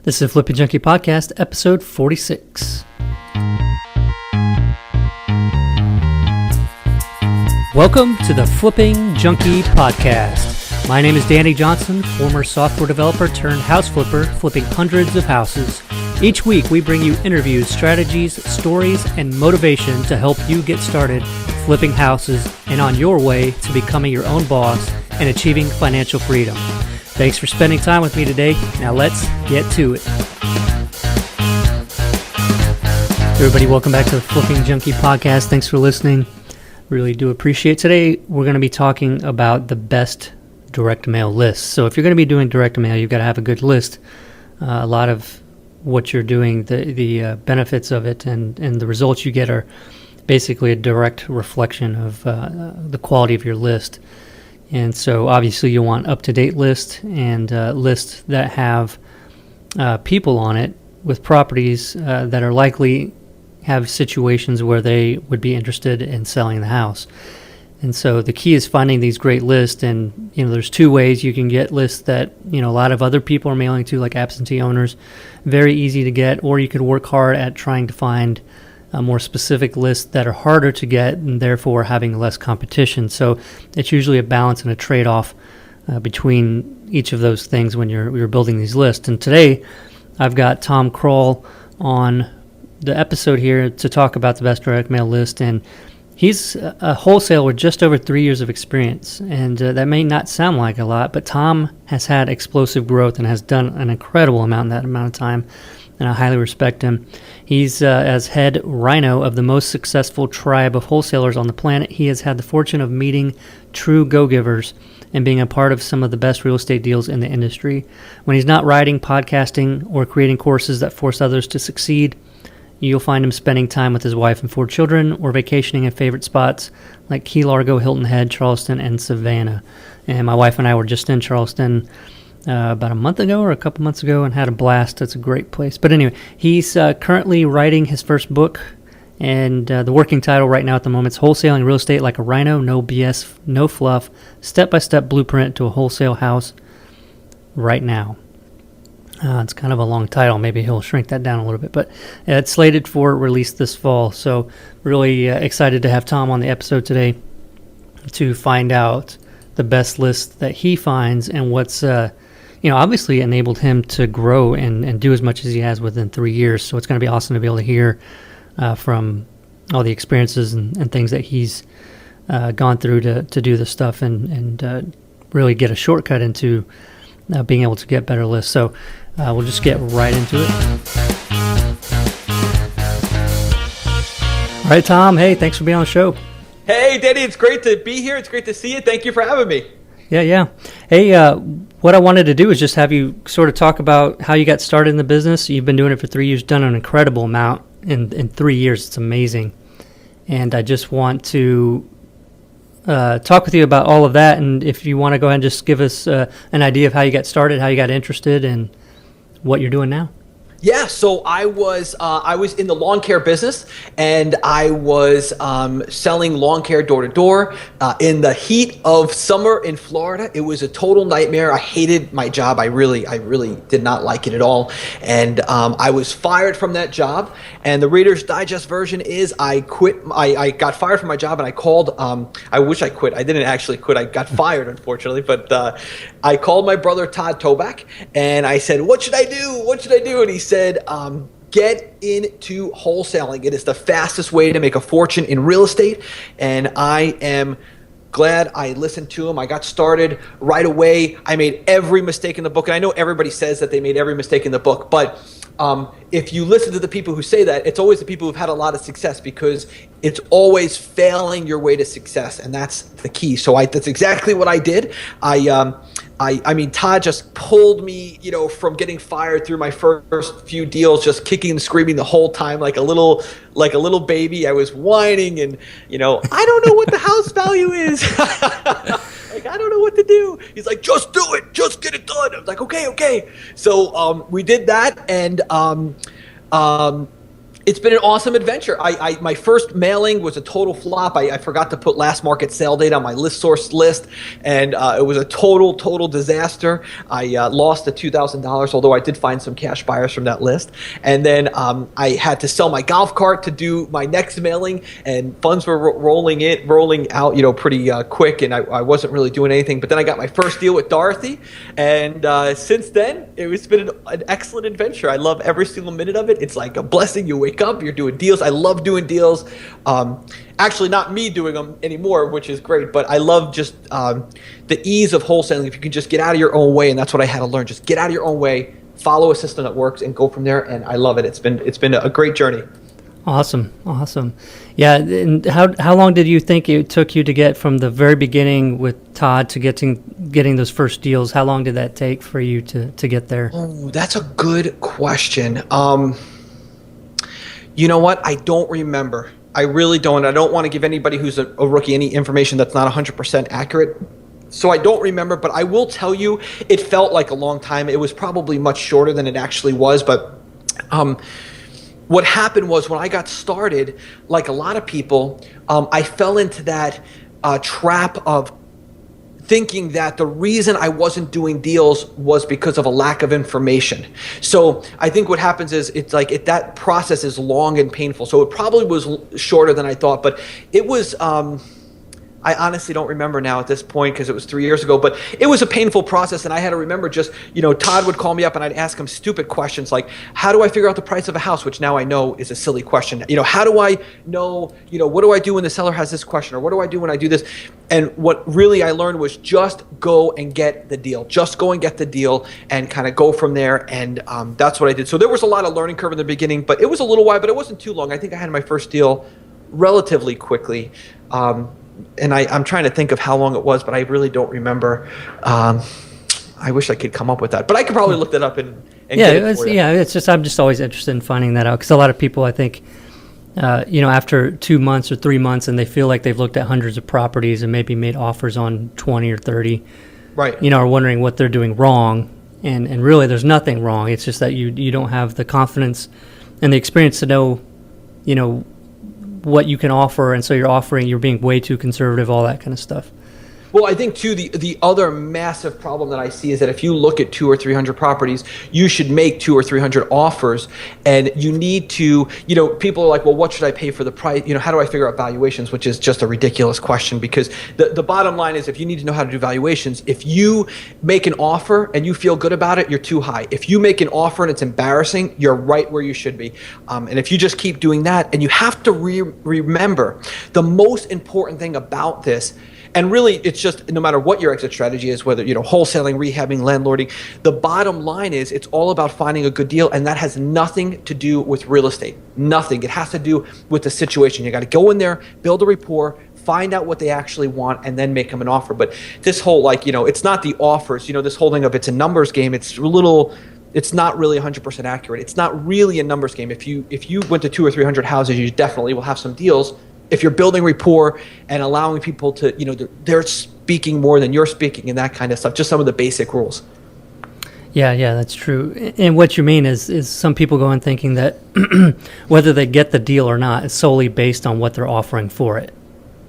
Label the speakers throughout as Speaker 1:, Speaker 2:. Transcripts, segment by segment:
Speaker 1: This is Flipping Junkie Podcast, episode 46. Welcome to the Flipping Junkie Podcast. My name is Danny Johnson, former software developer turned house flipper, flipping hundreds of houses. Each week, we bring you interviews, strategies, stories, and motivation to help you get started flipping houses and on your way to becoming your own boss and achieving financial freedom. Thanks for spending time with me today. Now let's get to it. Everybody, welcome back to the Flipping Junkie Podcast. Thanks for listening. Really do appreciate it. Today, we're going to be talking about the best direct mail lists. So if you're going to be doing direct mail, you've got to have a good list. A lot of what you're doing, the benefits of it and the results you get are basically a direct reflection of the quality of your list. And so obviously you want up-to-date lists and lists that have people on it with properties that are likely have situations where they would be interested in selling the house. And so the key is finding these great lists, and there's two ways you can get lists that a lot of other people are mailing to, like absentee owners. Very easy to get, or you could work hard at trying to find more specific lists that are harder to get and therefore having less competition. So it's usually a balance and a trade-off between each of those things when you're building these lists. And today I've got Tom Kroll on the episode here to talk about the best direct mail list, and he's a wholesaler with just over 3 years of experience, and that may not sound like a lot, but Tom has had explosive growth and has done an incredible amount in that amount of time, and I highly respect him. He's as head Rhino of the most successful tribe of wholesalers on the planet. He has had the fortune of meeting true go-givers and being a part of some of the best real estate deals in the industry. When he's not writing, podcasting, or creating courses that force others to succeed, you'll find him spending time with his wife and 4 children or vacationing in favorite spots like Key Largo, Hilton Head, Charleston, and Savanah. And my wife and I were just in Charleston about a month ago or a couple months ago and had a blast. It's a great place. But anyway, he's currently writing his first book, and the working title right now at the moment is Wholesaling Real Estate Like a Rhino, No BS, No Fluff, Step-by-Step Blueprint to a Wholesale House Right Now. It's kind of a long title. Maybe he'll shrink that down a little bit, but it's slated for release this fall. So really excited to have Tom on the episode today to find out the best list that he finds and what's, obviously enabled him to grow and do as much as he has within 3 years. So it's going to be awesome to be able to hear from all the experiences and things that he's gone through to do this stuff and really get a shortcut into being able to get better lists. So we'll just get right into it. All right, Tom. Hey, thanks for being on the show.
Speaker 2: Hey, Danny. It's great to be here. It's great to see you. Thank you for having me.
Speaker 1: Yeah. Hey, what I wanted to do is just have you sort of talk about how you got started in the business. You've been doing it for 3 years, done an incredible amount in 3 years. It's amazing. And I just want to talk with you about all of that, and if you want to go ahead and just give us an idea of how you got started, how you got interested, and what you're doing now.
Speaker 2: Yeah, so I was in the lawn care business, and I was selling lawn care door to door in the heat of summer in Florida. It was a total nightmare. I hated my job. I really did not like it at all, and I was fired from that job. And the Reader's Digest version is I quit. I got fired from my job, and I called. I wish I quit. I didn't actually quit. I got fired, unfortunately, but I called my brother Todd Toback, and I said, "What should I do? What should I do?" And he said, get into wholesaling. It is the fastest way to make a fortune in real estate. And I am glad I listened to him. I got started right away. I made every mistake in the book. And I know everybody says that they made every mistake in the book, but if you listen to the people who say that, it's always the people who've had a lot of success, because it's always failing your way to success. And that's the key. So that's exactly what I did. I mean, Todd just pulled me, from getting fired through my first few deals, just kicking and screaming the whole time like a little baby. I was whining and, I don't know what the house value is. I don't know what to do. He's like, just do it. Just get it done. I was like, okay. So we did that, and It's been an awesome adventure. My first mailing was a total flop. I forgot to put last market sale date on my list source list, and it was a total disaster. I lost the $2,000, although I did find some cash buyers from that list. And then I had to sell my golf cart to do my next mailing, and funds were rolling out, pretty quick, and I wasn't really doing anything. But then I got my first deal with Dorothy, and since then, it's been an excellent adventure. I love every single minute of it. It's like a blessing. You wake up, you're doing deals. I love doing deals. Actually, not me doing them anymore, which is great, but I love just the ease of wholesaling. If you can just get out of your own way, and that's what I had to learn. Just get out of your own way, follow a system that works, and go from there. And I love it. It's been a great journey.
Speaker 1: Awesome. Yeah, and how long did you think it took you to get from the very beginning with Todd to getting those first deals? How long did that take for you to get there?
Speaker 2: Oh, that's a good question. You know what? I don't remember. I really don't. I don't want to give anybody who's a rookie any information that's not 100% accurate. So I don't remember, but I will tell you it felt like a long time. It was probably much shorter than it actually was, but what happened was when I got started, like a lot of people, I fell into that trap of thinking that the reason I wasn't doing deals was because of a lack of information. So I think what happens is it's like that process is long and painful. So it probably was shorter than I thought, but it was I honestly don't remember now at this point because it was 3 years ago, but it was a painful process, and I had to remember just, Todd would call me up and I'd ask him stupid questions like, how do I figure out the price of a house, which now I know is a silly question. How do I know, what do I do when the seller has this question, or what do I do when I do this? And what really I learned was just go and get the deal. Just go and get the deal and kind of go from there, and that's what I did. So there was a lot of learning curve in the beginning, but it was a little while, but it wasn't too long. I think I had my first deal relatively quickly. And I'm trying to think of how long it was, but I really don't remember. I wish I could come up with that, but I could probably look that up and get it for you.
Speaker 1: Yeah, it's just I'm just always interested in finding that out because a lot of people, I think, after 2 months or 3 months, and they feel like they've looked at hundreds of properties and maybe made offers on 20 or 30,
Speaker 2: right?
Speaker 1: Are wondering what they're doing wrong, and really there's nothing wrong. It's just that you don't have the confidence and the experience to know, what you can offer, and so you're being way too conservative, all that kind of stuff.
Speaker 2: Well, I think too the other massive problem that I see is that if you look at 200 or 300 properties, you should make 200 or 300 offers, and you need to, people are like, well, what should I pay for the price? How do I figure out valuations? Which is just a ridiculous question, because the bottom line is if you need to know how to do valuations, if you make an offer and you feel good about it, you're too high. If you make an offer and it's embarrassing, you're right where you should be. And if you just keep doing that, and you have to remember the most important thing about this. And really, it's just no matter what your exit strategy is, whether, wholesaling, rehabbing, landlording, the bottom line is it's all about finding a good deal. And that has nothing to do with real estate. Nothing. It has to do with the situation. You got to go in there, build a rapport, find out what they actually want, and then make them an offer. But this whole, it's not the offers, this whole thing of it's a numbers game. It's not really 100% accurate. It's not really a numbers game. If you went to 200 or 300 houses, you definitely will have some deals. If you're building rapport and allowing people to, they're speaking more than you're speaking and that kind of stuff, just some of the basic rules.
Speaker 1: Yeah, that's true. And what you mean is some people go in thinking that whether they get the deal or not is solely based on what they're offering for it.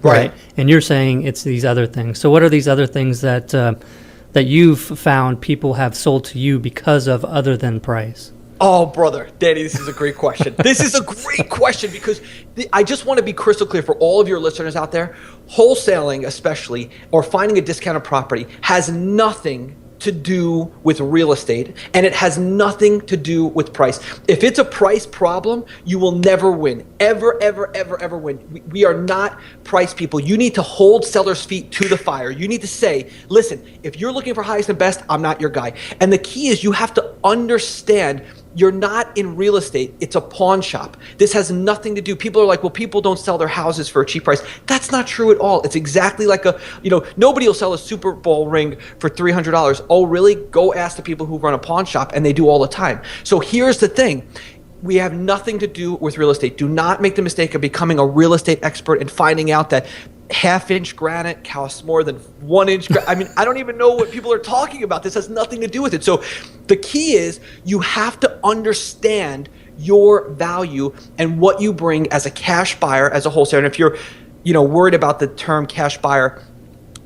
Speaker 2: Right.
Speaker 1: And you're saying it's these other things. So what are these other things that you've found people have sold to you because of other than price?
Speaker 2: Oh, brother, Danny, this is a great question. This is a great question because I just want to be crystal clear for all of your listeners out there. Wholesaling, especially, or finding a discounted property has nothing to do with real estate, and it has nothing to do with price. If it's a price problem, you will never win. Ever win. We are not price people. You need to hold sellers' feet to the fire. You need to say, listen, if you're looking for highest and best, I'm not your guy. And the key is you have to understand you're not in real estate. It's a pawn shop. This has nothing to do. People are like, well, people don't sell their houses for a cheap price. That's not true at all. It's exactly like nobody will sell a Super Bowl ring for $300. Oh, really? Go ask the people who run a pawn shop, and they do all the time. So here's the thing. We have nothing to do with real estate. Do not make the mistake of becoming a real estate expert and finding out that half-inch granite costs more than 1-inch. I mean, I don't even know what people are talking about. This has nothing to do with it. So the key is you have to understand your value and what you bring as a cash buyer, as a wholesaler. And if you're, worried about the term cash buyer,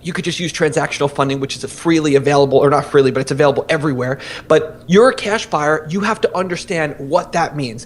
Speaker 2: you could just use transactional funding, which is freely available, or not freely, but it's available everywhere. But you're a cash buyer. You have to understand what that means.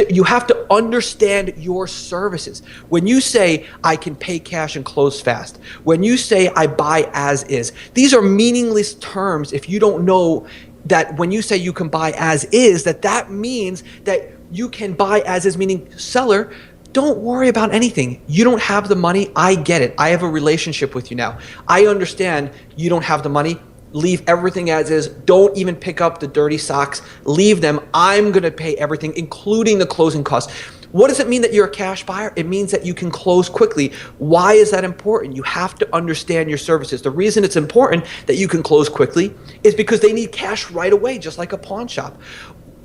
Speaker 2: You have to understand your services. When you say, I can pay cash and close fast, when you say, I buy as is, these are meaningless terms if you don't know that when you say you can buy as is, that means that you can buy as is, meaning seller, don't worry about anything. You don't have the money. I get it. I have a relationship with you now. I understand you don't have the money. Leave everything as is. Don't even pick up the dirty socks. Leave them. I'm going to pay everything, including the closing costs. What does it mean that you're a cash buyer? It means that you can close quickly. Why is that important? You have to understand your services. The reason it's important that you can close quickly is because they need cash right away, just like a pawn shop.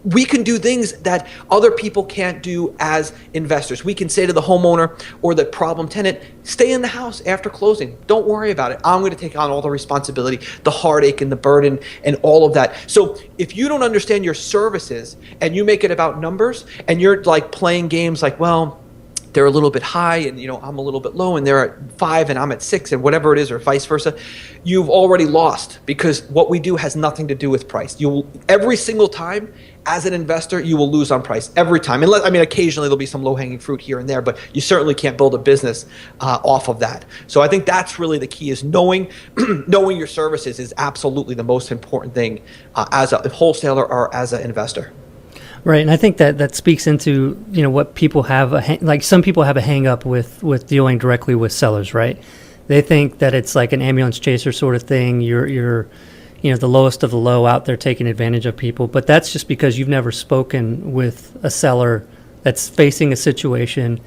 Speaker 2: We can do things that other people can't do as investors. We can say to the homeowner or the problem tenant, stay in the house after closing. Don't worry about it. I'm going to take on all the responsibility, the heartache and the burden and all of that. So if you don't understand your services and you make it about numbers and you're like playing games like, well, they're a little bit high and I'm a little bit low and they're at 5 and I'm at 6 and whatever it is, or vice versa, you've already lost, because what we do has nothing to do with price. Every single time as an investor, you will lose on price every time. Occasionally there'll be some low-hanging fruit here and there, but you certainly can't build a business off of that. So I think that's really the key, is knowing your services is absolutely the most important thing as a wholesaler or as an investor.
Speaker 1: Right, and I think that speaks into what people have some people have a hang up with dealing directly with sellers, right? They think that it's like an ambulance chaser sort of thing. You're the lowest of the low out there taking advantage of people, but that's just because you've never spoken with a seller that's facing a situation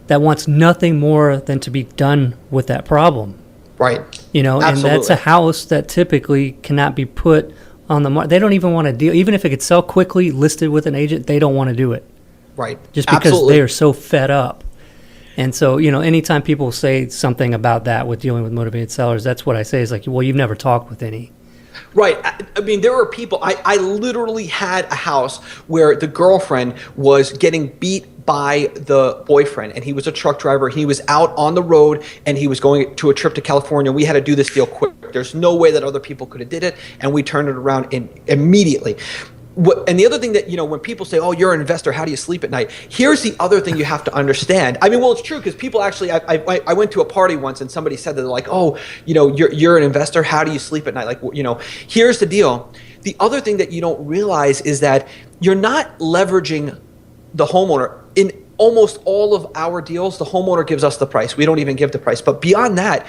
Speaker 1: that wants nothing more than to be done with that problem.
Speaker 2: Right.
Speaker 1: And that's a house that typically cannot be put on the market. They don't even want to deal, even if it could sell quickly, listed with an agent, they don't want to do it.
Speaker 2: Right.
Speaker 1: Just because they are so fed up. And so, anytime people say something about that with dealing with motivated sellers, that's what I say is like, well, you've never talked with any.
Speaker 2: Right. There were people, I literally had a house where the girlfriend was getting beat by the boyfriend, and he was a truck driver. He was out on the road and he was going to a trip to California. We had to do this deal quick. There's no way that other people could have did it, and we turned it around immediately. And the other thing that, when people say, oh, you're an investor, how do you sleep at night? Here's the other thing you have to understand. It's true, because people actually, I went to a party once and somebody said that, they're like, oh, you're an investor, how do you sleep at night? Here's the deal. The other thing that you don't realize is that you're not leveraging the homeowner. In almost all of our deals, the homeowner gives us the price. We don't even give the price. But beyond that,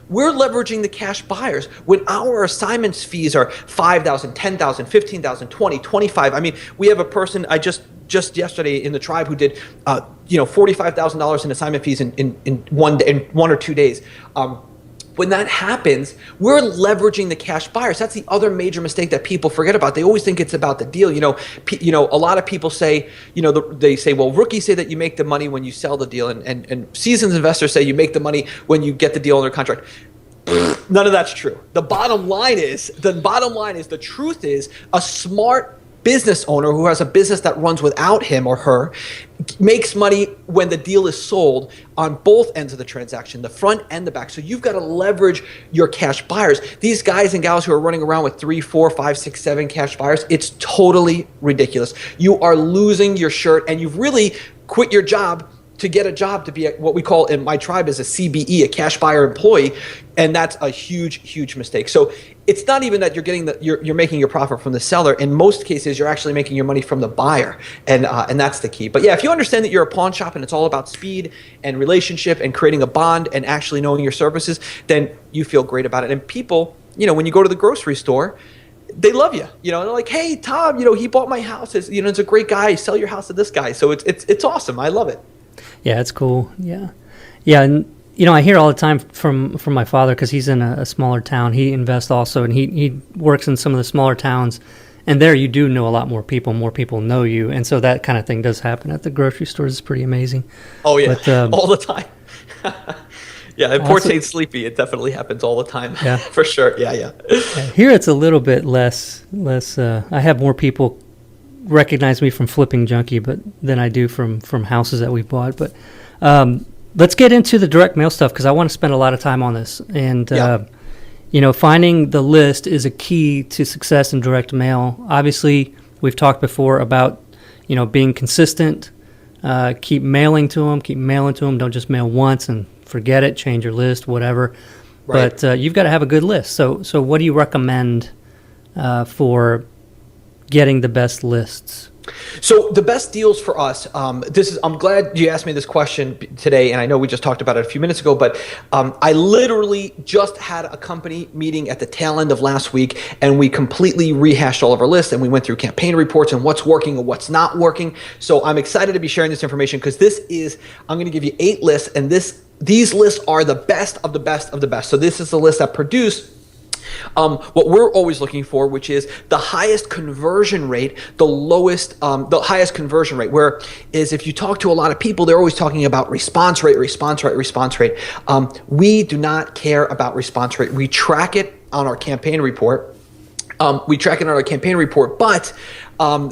Speaker 2: we're leveraging the cash buyers. When our assignments fees are $5,000, $10,000, $15,000, $20,000, $25,000. We have a person I just yesterday in the tribe who did $45,000 in assignment fees in 1 or 2 days. When that happens, we're leveraging the cash buyers. That's the other major mistake that people forget about. They always think it's about the deal. A lot of people say, they say, well, rookies say that you make the money when you sell the deal, and seasoned investors say you make the money when you get the deal under contract. None of that's true. The bottom line is the truth is a smart business owner who has a business that runs without him or her makes money when the deal is sold on both ends of the transaction, the front and the back. So you've got to leverage your cash buyers. These guys and gals who are running around with 3, 4, 5, 6, 7 cash buyers, it's totally ridiculous. You are losing your shirt, and you've really quit your job to get a job to be what we call in my tribe is a CBE, a cash buyer employee, and that's a huge, huge mistake. So it's not even that you're getting you're making your profit from the seller. In most cases, you're actually making your money from the buyer, and that's the key. But yeah, if you understand that you're a pawn shop and it's all about speed and relationship and creating a bond and actually knowing your services, then you feel great about it. And people, when you go to the grocery store, they love you. They're like, hey, Tom, he bought my house. It's a great guy. Sell your house to this guy. So it's awesome. I love it.
Speaker 1: Yeah, it's cool. Yeah. And, I hear all the time from my father, because he's in a smaller town. He invests also, and he works in some of the smaller towns. And there you do know a lot more people know you. And so that kind of thing does happen at the grocery stores. It's pretty amazing.
Speaker 2: Oh, yeah. But, all the time. Yeah, in Port St. Sleepy, it definitely happens all the time.
Speaker 1: Yeah.
Speaker 2: For sure. Yeah.
Speaker 1: Here it's a little bit less. I have more people recognize me from Flipping Junkie, but than I do from houses that we've bought. But let's get into the direct mail stuff because I want to spend a lot of time on this. And finding the list is a key to success in direct mail. Obviously, we've talked before about being consistent. Keep mailing to them. Don't just mail once and forget it. Change your list, whatever. Right. But you've got to have a good list. So what do you recommend for getting the best lists?
Speaker 2: So the best deals for us, I'm glad you asked me this question today, and I know we just talked about it a few minutes ago, but I literally just had a company meeting at the tail end of last week, and we completely rehashed all of our lists, and we went through campaign reports and what's working and what's not working. So I'm excited to be sharing this information because I'm going to give you 8 lists, and these lists are the best of the best of the best. So this is the list that produced what we're always looking for, which is the highest conversion rate, the highest conversion rate, where is if you talk to a lot of people, they're always talking about response rate. We do not care about response rate. We track it on our campaign report. But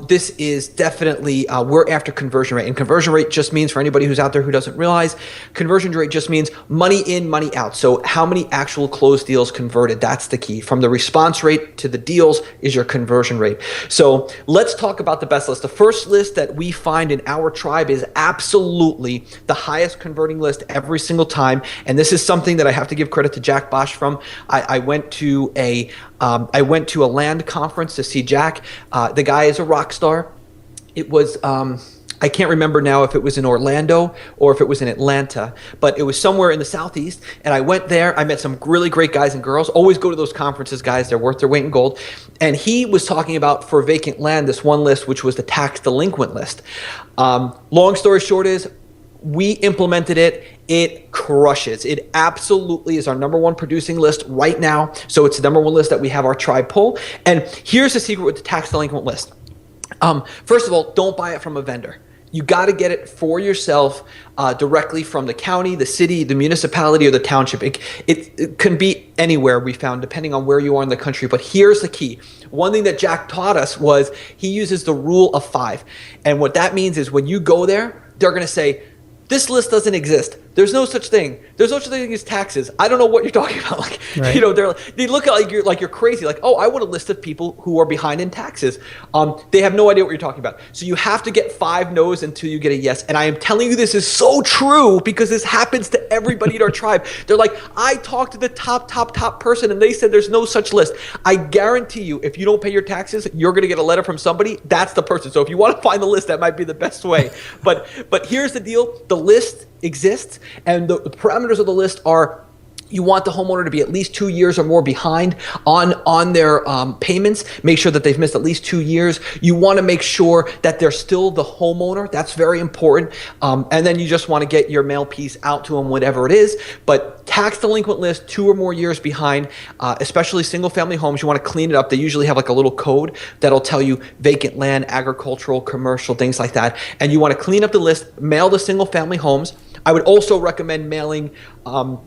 Speaker 2: this is definitely, we're after conversion rate. And conversion rate just means, for anybody who's out there who doesn't realize, conversion rate just means money in, money out. So how many actual closed deals converted? That's the key. From the response rate to the deals is your conversion rate. So let's talk about the best list. The first list that we find in our tribe is absolutely the highest converting list every single time. And this is something that I have to give credit to Jack Bosch from. I went to a land conference to see Jack. The guy is a rock star. It was, I can't remember now if it was in Orlando or if it was in Atlanta, but it was somewhere in the Southeast. And I went there. I met some really great guys and girls. Always go to those conferences, guys. They're worth their weight in gold. And he was talking about, for vacant land, this one list, which was the tax delinquent list. Long story short is, we implemented it. It crushes. It absolutely is our number one producing list right now. So it's the number one list that we have our tribe pull. And here's the secret with the tax delinquent list. First of all, don't buy it from a vendor. You got to get it for yourself directly from the county, the city, the municipality, or the township. It can be anywhere, we found, depending on where you are in the country. But here's the key. One thing that Jack taught us was he uses the rule of 5. And what that means is when you go there, they're going to say, this list doesn't exist. There's no such thing. There's no such thing as taxes. I don't know what you're talking about. Like,
Speaker 1: right.
Speaker 2: They look at you're crazy. Like, oh, I want a list of people who are behind in taxes. They have no idea what you're talking about. So you have to get 5 no's until you get a yes. And I am telling you, this is so true because this happens to everybody in our tribe. They're like, I talked to the top person and they said there's no such list. I guarantee you, if you don't pay your taxes, you're going to get a letter from somebody. That's the person. So if you want to find the list, that might be the best way. But here's the deal. The list exists, and the parameters of the list are: you want the homeowner to be at least 2 years or more behind on their payments. Make sure that they've missed at least 2 years. You want to make sure that they're still the homeowner. That's very important. And then you just want to get your mail piece out to them, whatever it is. But tax delinquent list, 2 or more years behind, especially single family homes, you want to clean it up. They usually have like a little code that'll tell you vacant land, agricultural, commercial, things like that. And you want to clean up the list, mail the single family homes. I would also recommend mailing the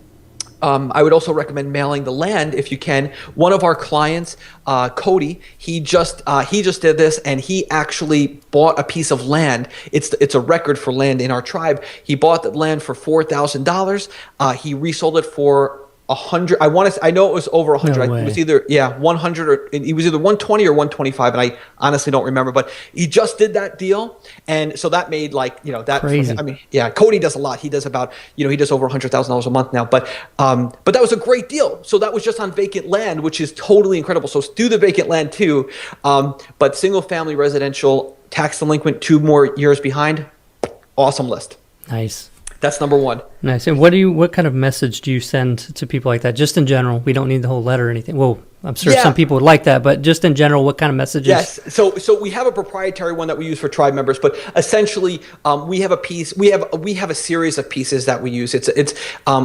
Speaker 2: land if you can. One of our clients, Cody, he just did this, and he actually bought a piece of land. It's a record for land in our tribe. He bought the land for $4,000. He resold it for 100. I know it was over 100.
Speaker 1: No way.
Speaker 2: It was either 100 or it was either 120 or 125, and I honestly don't remember. But he just did that deal, and so that made that
Speaker 1: crazy.
Speaker 2: I mean, Cody does a lot. He does about he does over $100,000 a month now. But that was a great deal. So that was just on vacant land, which is totally incredible. So do the vacant land too. But single family residential, tax delinquent, 2 more years behind, awesome list.
Speaker 1: Nice.
Speaker 2: That's number 1.
Speaker 1: Nice. And what kind of message do you send to people like that? Just in general, we don't need the whole letter or anything. Well, I'm sure some people would like that, but just in general, what kind of messages?
Speaker 2: Yes. So we have a proprietary one that we use for tribe members, but essentially we have a piece. We have a series of pieces that we use.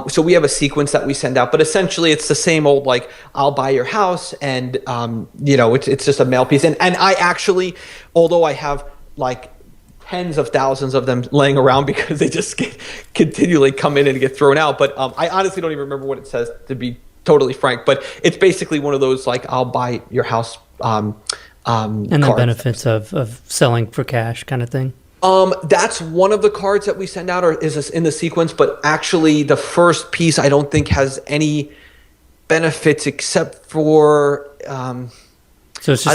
Speaker 2: So we have a sequence that we send out, but essentially it's the same old like I'll buy your house, and it's just a mail piece. And I actually, although I have like tens of thousands of them laying around because they just continually come in and get thrown out. But I honestly don't even remember what it says, to be totally frank. But it's basically one of those like I'll buy your house
Speaker 1: And the
Speaker 2: cards.
Speaker 1: benefits of selling for cash kind of thing.
Speaker 2: That's one of the cards that we send out, or is in the sequence. But actually, the first piece I don't think has any benefits except for.
Speaker 1: So it's just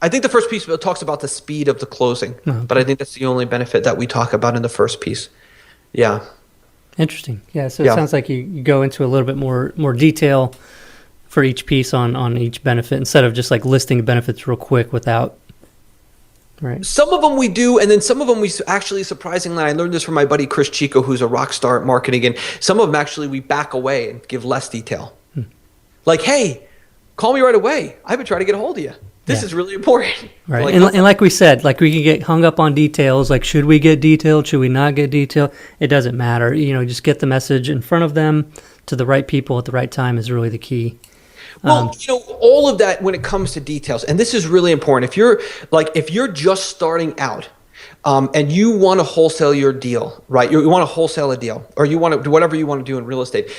Speaker 2: I think the first piece talks about the speed of the closing, but I think that's the only benefit that we talk about in the first piece. Yeah.
Speaker 1: Interesting. Yeah. So it sounds like you go into a little bit more detail for each piece on each benefit instead of just like listing benefits real quick without. Right.
Speaker 2: Some of them we do, and then some of them we actually, surprisingly, I learned this from my buddy Chris Chico, who's a rock star at marketing, and some of them actually we back away and give less detail. Like, hey, call me right away. I've been trying to get a hold of you. This is really important.
Speaker 1: Right.
Speaker 2: Like,
Speaker 1: and like we said, like we can get hung up on details, like should we get detailed, should we not get detailed? It doesn't matter. Just get the message in front of them to the right people at the right time is really the key.
Speaker 2: Well, all of that when it comes to details, and this is really important. If you're just starting out, and you want to wholesale your deal, right? You want to wholesale a deal, or you want to do whatever you want to do in real estate.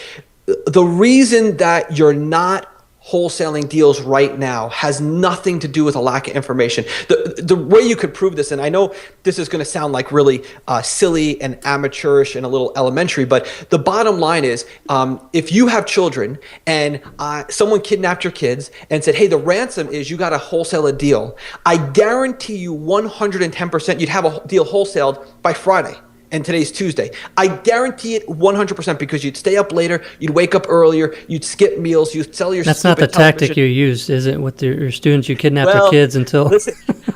Speaker 2: The reason that you're not wholesaling deals right now has nothing to do with a lack of information. The way you could prove this, and I know this is going to sound like really silly and amateurish and a little elementary, but the bottom line is if you have children and someone kidnapped your kids and said, hey, the ransom is you got to wholesale a deal, I guarantee you 110% you'd have a deal wholesaled by Friday. And today's Tuesday. I guarantee it 100% because you'd stay up later, you'd wake up earlier, you'd skip meals, you'd sell your.
Speaker 1: That's not the tactic you use, is it? With your students, you kidnap their kids until.
Speaker 2: Listen,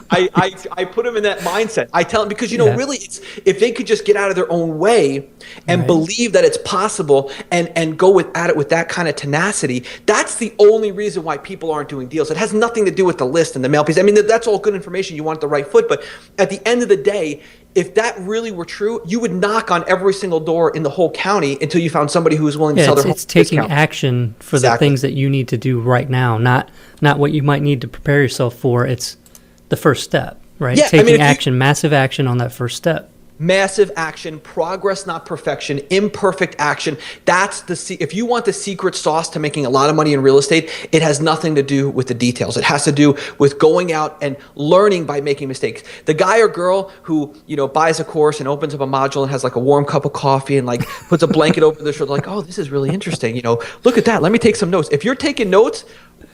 Speaker 2: I put them in that mindset. I tell them because really, it's if they could just get out of their own way and believe that it's possible and go at it with that kind of tenacity. That's the only reason why people aren't doing deals. It has nothing to do with the list and the mail piece. I mean, that's all good information. You want the right foot, but at the end of the day. If that really were true, you would knock on every single door in the whole county until you found somebody who was willing to sell their home. It's
Speaker 1: taking action for the things that you need to do right now, not what you might need to prepare yourself for. It's the first step, right?
Speaker 2: Yeah,
Speaker 1: taking action, massive action on that first step.
Speaker 2: Massive action, progress, not perfection, imperfect action. That's if you want the secret sauce to making a lot of money in real estate, it has nothing to do with the details. It has to do with going out and learning by making mistakes. The guy or girl who, buys a course and opens up a module and has like a warm cup of coffee and like puts a blanket over their shoulder, like, oh, this is really interesting. Look at that. Let me take some notes. If you're taking notes,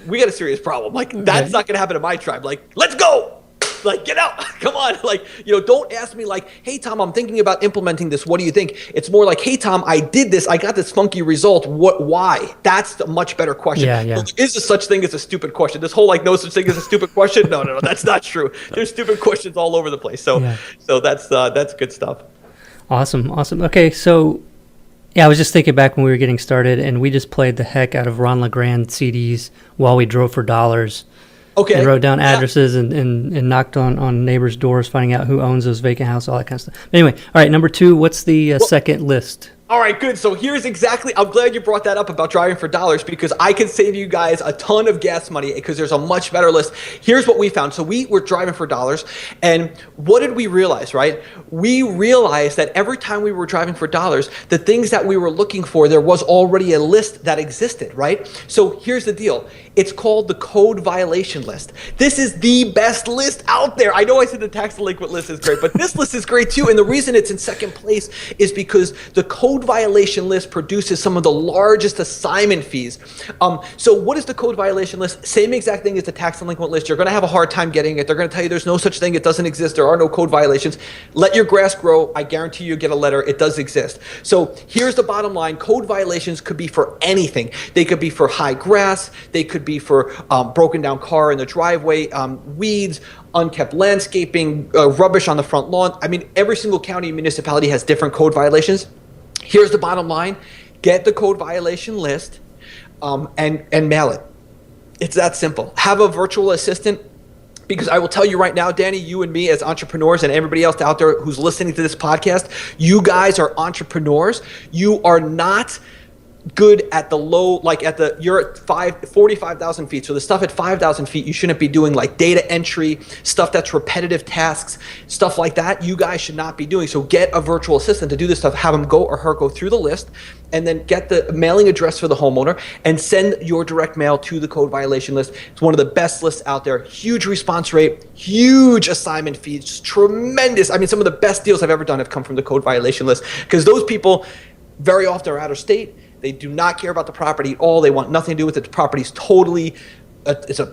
Speaker 2: we got a serious problem. Like that's not going to happen in my tribe. Like, let's go. Like, get out. Come on. Like, don't ask me like, hey, Tom, I'm thinking about implementing this. What do you think? It's more like, hey, Tom, I did this. I got this funky result. Why? That's a much better question.
Speaker 1: Yeah.
Speaker 2: There is a such thing as a stupid question. This whole like no such thing as a stupid question. No, that's not true. There's stupid questions all over the place. So that's good stuff.
Speaker 1: Awesome. Okay. So I was just thinking back when we were getting started and we just played the heck out of Ron LeGrand CDs while we drove for dollars.
Speaker 2: Okay.
Speaker 1: And wrote down addresses and knocked on neighbors' doors, finding out who owns those vacant houses, all that kind of stuff. Anyway, all right, number 2, what's the second list?
Speaker 2: All right, good. So here's exactly, I'm glad you brought that up about driving for dollars because I can save you guys a ton of gas money because there's a much better list. Here's what we found. So we were driving for dollars and what did we realize, right? We realized that every time we were driving for dollars, the things that we were looking for, there was already a list that existed, right? So here's the deal. It's called the code violation list. This is the best list out there. I know I said the tax delinquent list is great, but this list is great too. And the reason it's in second place is because the code violation list produces some of the largest assignment fees. So what is the code violation list? Same exact thing as the tax delinquent list. You're going to have a hard time getting it. They're going to tell you there's no such thing. It doesn't exist. There are no code violations. Let your grass grow. I guarantee you get a letter. It does exist. So here's the bottom line. Code violations could be for anything. They could be for high grass. They could be for broken down car in the driveway, weeds, unkept landscaping, rubbish on the front lawn. I mean, every single county and municipality has different code violations. Here's the bottom line. Get the code violation list and mail it. It's that simple. Have a virtual assistant because I will tell you right now, Danny, you and me as entrepreneurs and everybody else out there who's listening to this podcast, you guys are entrepreneurs. You are not good at the low, like you're at 45,000 feet. So the stuff at 5,000 feet, you shouldn't be doing like data entry, stuff that's repetitive tasks, stuff like that. You guys should not be doing. So get a virtual assistant to do this stuff, have him go or her go through the list, and then get the mailing address for the homeowner and send your direct mail to the code violation list. It's one of the best lists out there. Huge response rate, huge assignment fees, just tremendous. I mean, some of the best deals I've ever done have come from the code violation list, because those people very often are out of state. They do not care about the property at all. They want nothing to do with it. The property's totally,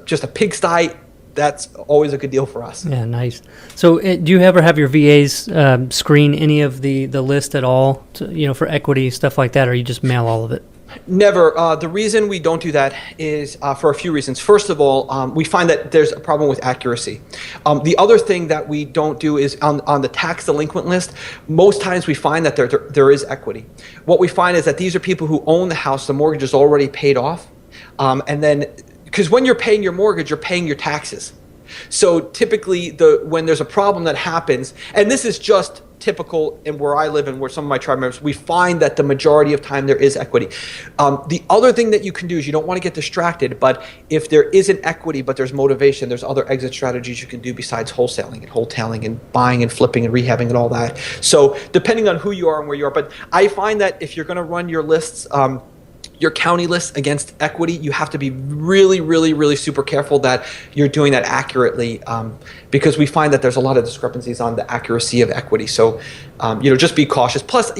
Speaker 2: just a pigsty. That's always a good deal for us.
Speaker 1: Yeah, nice. So do you ever have your VAs screen any of the list at all, for equity, stuff like that, or you just mail all of it?
Speaker 2: Never. The reason we don't do that is for a few reasons. First of all, we find that there's a problem with accuracy. The other thing that we don't do is on the tax delinquent list, most times we find that there is equity. What we find is that these are people who own the house, the mortgage is already paid off, and then, because when you're paying your mortgage, you're paying your taxes. So typically, when there's a problem that happens, and this is just typical in where I live and where some of my tribe members, we find that the majority of time there is equity. The other thing that you can do is you don't want to get distracted, but if there isn't equity but there's motivation, there's other exit strategies you can do besides wholesaling and buying and flipping and rehabbing and all that. So depending on who you are and where you are, but I find that if you're going to run your lists, your county list against equity, you have to be really, really, really super careful that you're doing that accurately, because we find that there's a lot of discrepancies on the accuracy of equity. So, just be cautious. Plus,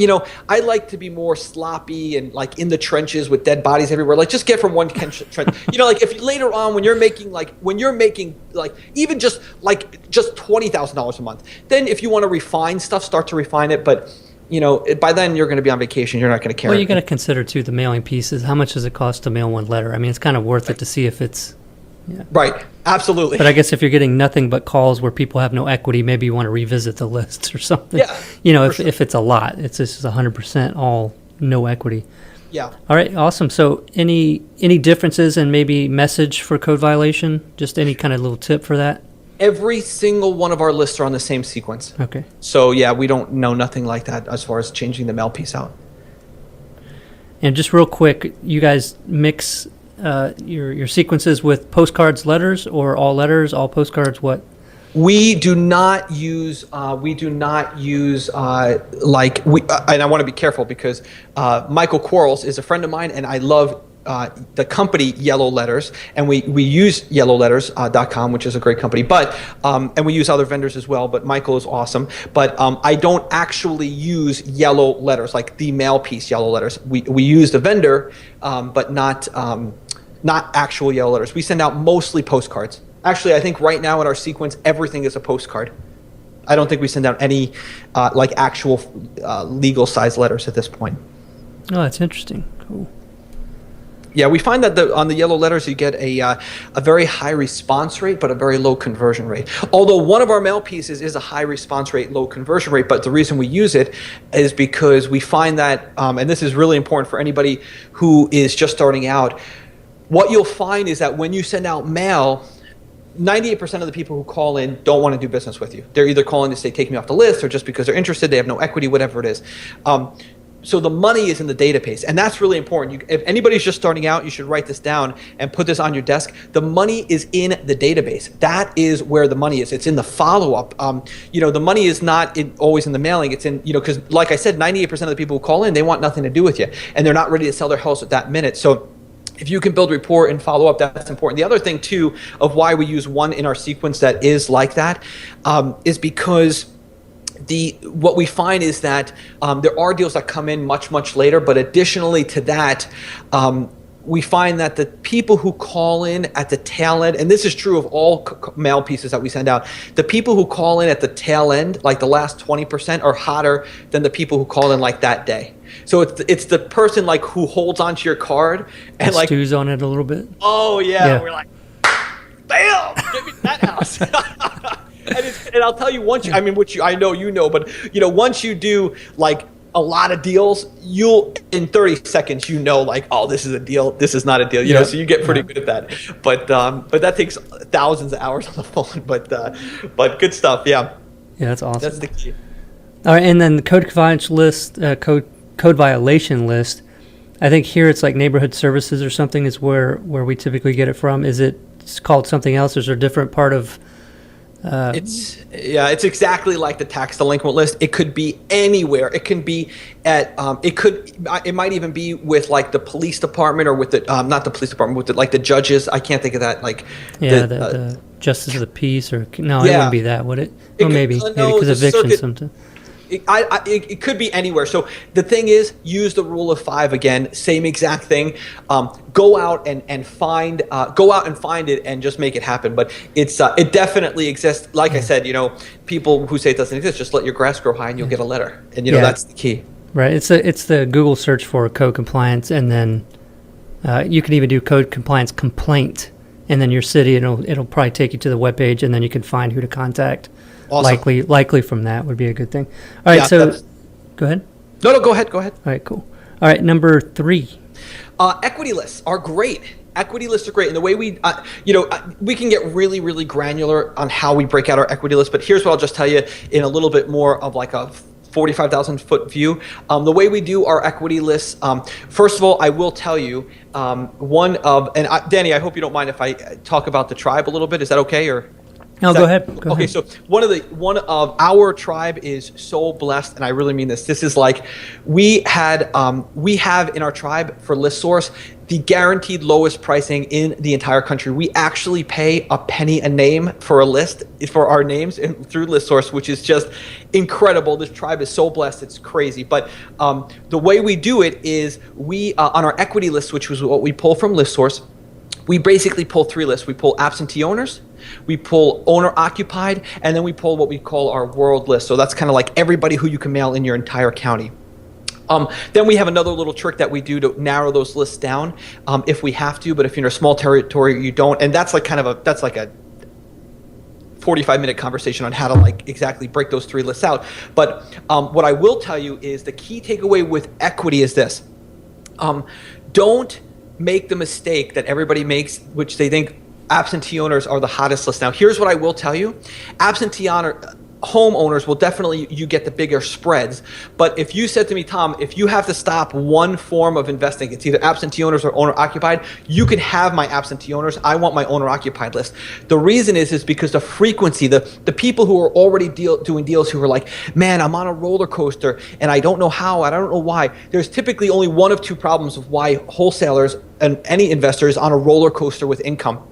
Speaker 2: I like to be more sloppy and like in the trenches with dead bodies everywhere. Like just get from one trench. Like if later on when you're making even just $20,000 a month, then if you want to refine stuff, start to refine it. But by then you're going to be on vacation. You're not going to care.
Speaker 1: Well, you got to consider too the mailing pieces. How much does it cost to mail one letter? I mean, it's kind of worth it to see if it's. Yeah.
Speaker 2: Right. Absolutely.
Speaker 1: But I guess if you're getting nothing but calls where people have no equity, maybe you want to revisit the lists or something.
Speaker 2: Yeah.
Speaker 1: If it's a lot, it's just 100% all no equity.
Speaker 2: Yeah.
Speaker 1: All right. Awesome. So any differences in maybe message for code violation? Just any kind of little tip for that?
Speaker 2: Every single one of our lists are on the same sequence.
Speaker 1: Okay.
Speaker 2: So yeah, we don't know nothing like that as far as changing the mail piece out.
Speaker 1: And just real quick, you guys mix your sequences with postcards, letters, or all letters, all postcards? What?
Speaker 2: We do not use. And I want to be careful because Michael Quarles is a friend of mine, and I love the company Yellow Letters, and we use yellowletters.com, which is a great company, but and we use other vendors as well, but Michael is awesome. But I don't actually use Yellow Letters, like the mail piece Yellow Letters. We use the vendor, but not actual Yellow Letters. We send out mostly postcards. Actually, I think right now in our sequence, everything is a postcard. I don't think we send out any actual legal size letters at this point.
Speaker 1: Oh, that's interesting. Cool.
Speaker 2: Yeah, we find that on the Yellow Letters you get a very high response rate, but a very low conversion rate. Although one of our mail pieces is a high response rate, low conversion rate, but the reason we use it is because we find that, and this is really important for anybody who is just starting out, what you'll find is that when you send out mail, 98% of the people who call in don't want to do business with you. They're either calling to say, take me off the list, or just because they're interested, they have no equity, whatever it is. So the money is in the database, and that's really important. If anybody's just starting out, you should write this down and put this on your desk. The money is in the database. That is where the money is. It's in the follow-up. The money is not always in the mailing. It's in, because like I said, 98% of the people who call in, they want nothing to do with you, and they're not ready to sell their house at that minute. So if you can build rapport and follow up, that's important. The other thing, too, of why we use one in our sequence that is like that is because what we find is that there are deals that come in much, much later, but additionally to that, we find that the people who call in at the tail end, and this is true of all mail pieces that we send out, the people who call in at the tail end, like the last 20%, are hotter than the people who call in like that day. So it's the person like who holds onto your card and like
Speaker 1: stews on it a little bit.
Speaker 2: Oh yeah. We're like, bam, give me that house. And I'll tell you once I know you know, but once you do like a lot of deals, you'll in 30 seconds like, oh, this is a deal, this is not a deal, so you get pretty good at that. But that takes thousands of hours on the phone. But good stuff, yeah.
Speaker 1: Yeah, that's awesome.
Speaker 2: That's the key.
Speaker 1: All right, and then the code violation list. I think here it's like neighborhood services or something is where we typically get it from. Is it called something else? Is there a different part of?
Speaker 2: It's exactly like the tax delinquent list. It could be anywhere. It can be at it might even be with like the police department or with the not the police department, with like the judges. I can't think of that, like
Speaker 1: the justice of the peace, or no, it wouldn't be that, would it? Well, maybe because evictions something.
Speaker 2: It could be anywhere. So the thing is, use the rule of 5 again. Same exact thing. Go out and find it and just make it happen. But it definitely exists. Like I said, people who say it doesn't exist, just let your grass grow high and you'll get a letter. And that's the key.
Speaker 1: Right. It's the Google search for code compliance, and then you can even do code compliance complaint, and then your city, it'll probably take you to the webpage, and then you can find who to contact. Awesome. Likely from that would be a good thing. All right, so go ahead.
Speaker 2: No, go ahead. All
Speaker 1: right, cool. All right, number 3.
Speaker 2: Equity lists are great. Equity lists are great. And the way we can get really, really granular on how we break out our equity list. But here's what I'll just tell you in a little bit more of like a 45,000 foot view. The way we do our equity lists, first of all, I will tell you Danny, I hope you don't mind if I talk about the tribe a little bit. Is that okay? Or
Speaker 1: no, go ahead.
Speaker 2: Okay, so one of our tribe is so blessed, and I really mean this. This is like we have in our tribe for ListSource the guaranteed lowest pricing in the entire country. We actually pay a penny a name for a list for our names through ListSource, which is just incredible. This tribe is so blessed, it's crazy. But the way we do it is we on our equity list, which was what we pull from ListSource, we basically pull 3 lists. We pull absentee owners, we pull owner occupied, and then we pull what we call our world list. So that's kind of like everybody who you can mail in your entire county. Then we have another little trick that we do to narrow those lists down if we have to, but if you're in a small territory, you don't. And that's like that's like a 45-minute conversation on how to like exactly break those 3 lists out. But what I will tell you is the key takeaway with equity is this. Don't make the mistake that everybody makes, which they think absentee owners are the hottest list. Now, here's what I will tell you. Absentee homeowners will definitely, you get the bigger spreads. But if you said to me, Tom, if you have to stop one form of investing, it's either absentee owners or owner occupied, you can have my absentee owners. I want my owner occupied list. The reason is because the frequency, the people who are already doing deals who are like, man, I'm on a roller coaster and I don't know how, I don't know why. There's typically only one of 2 problems of why wholesalers and any investor is on a roller coaster with income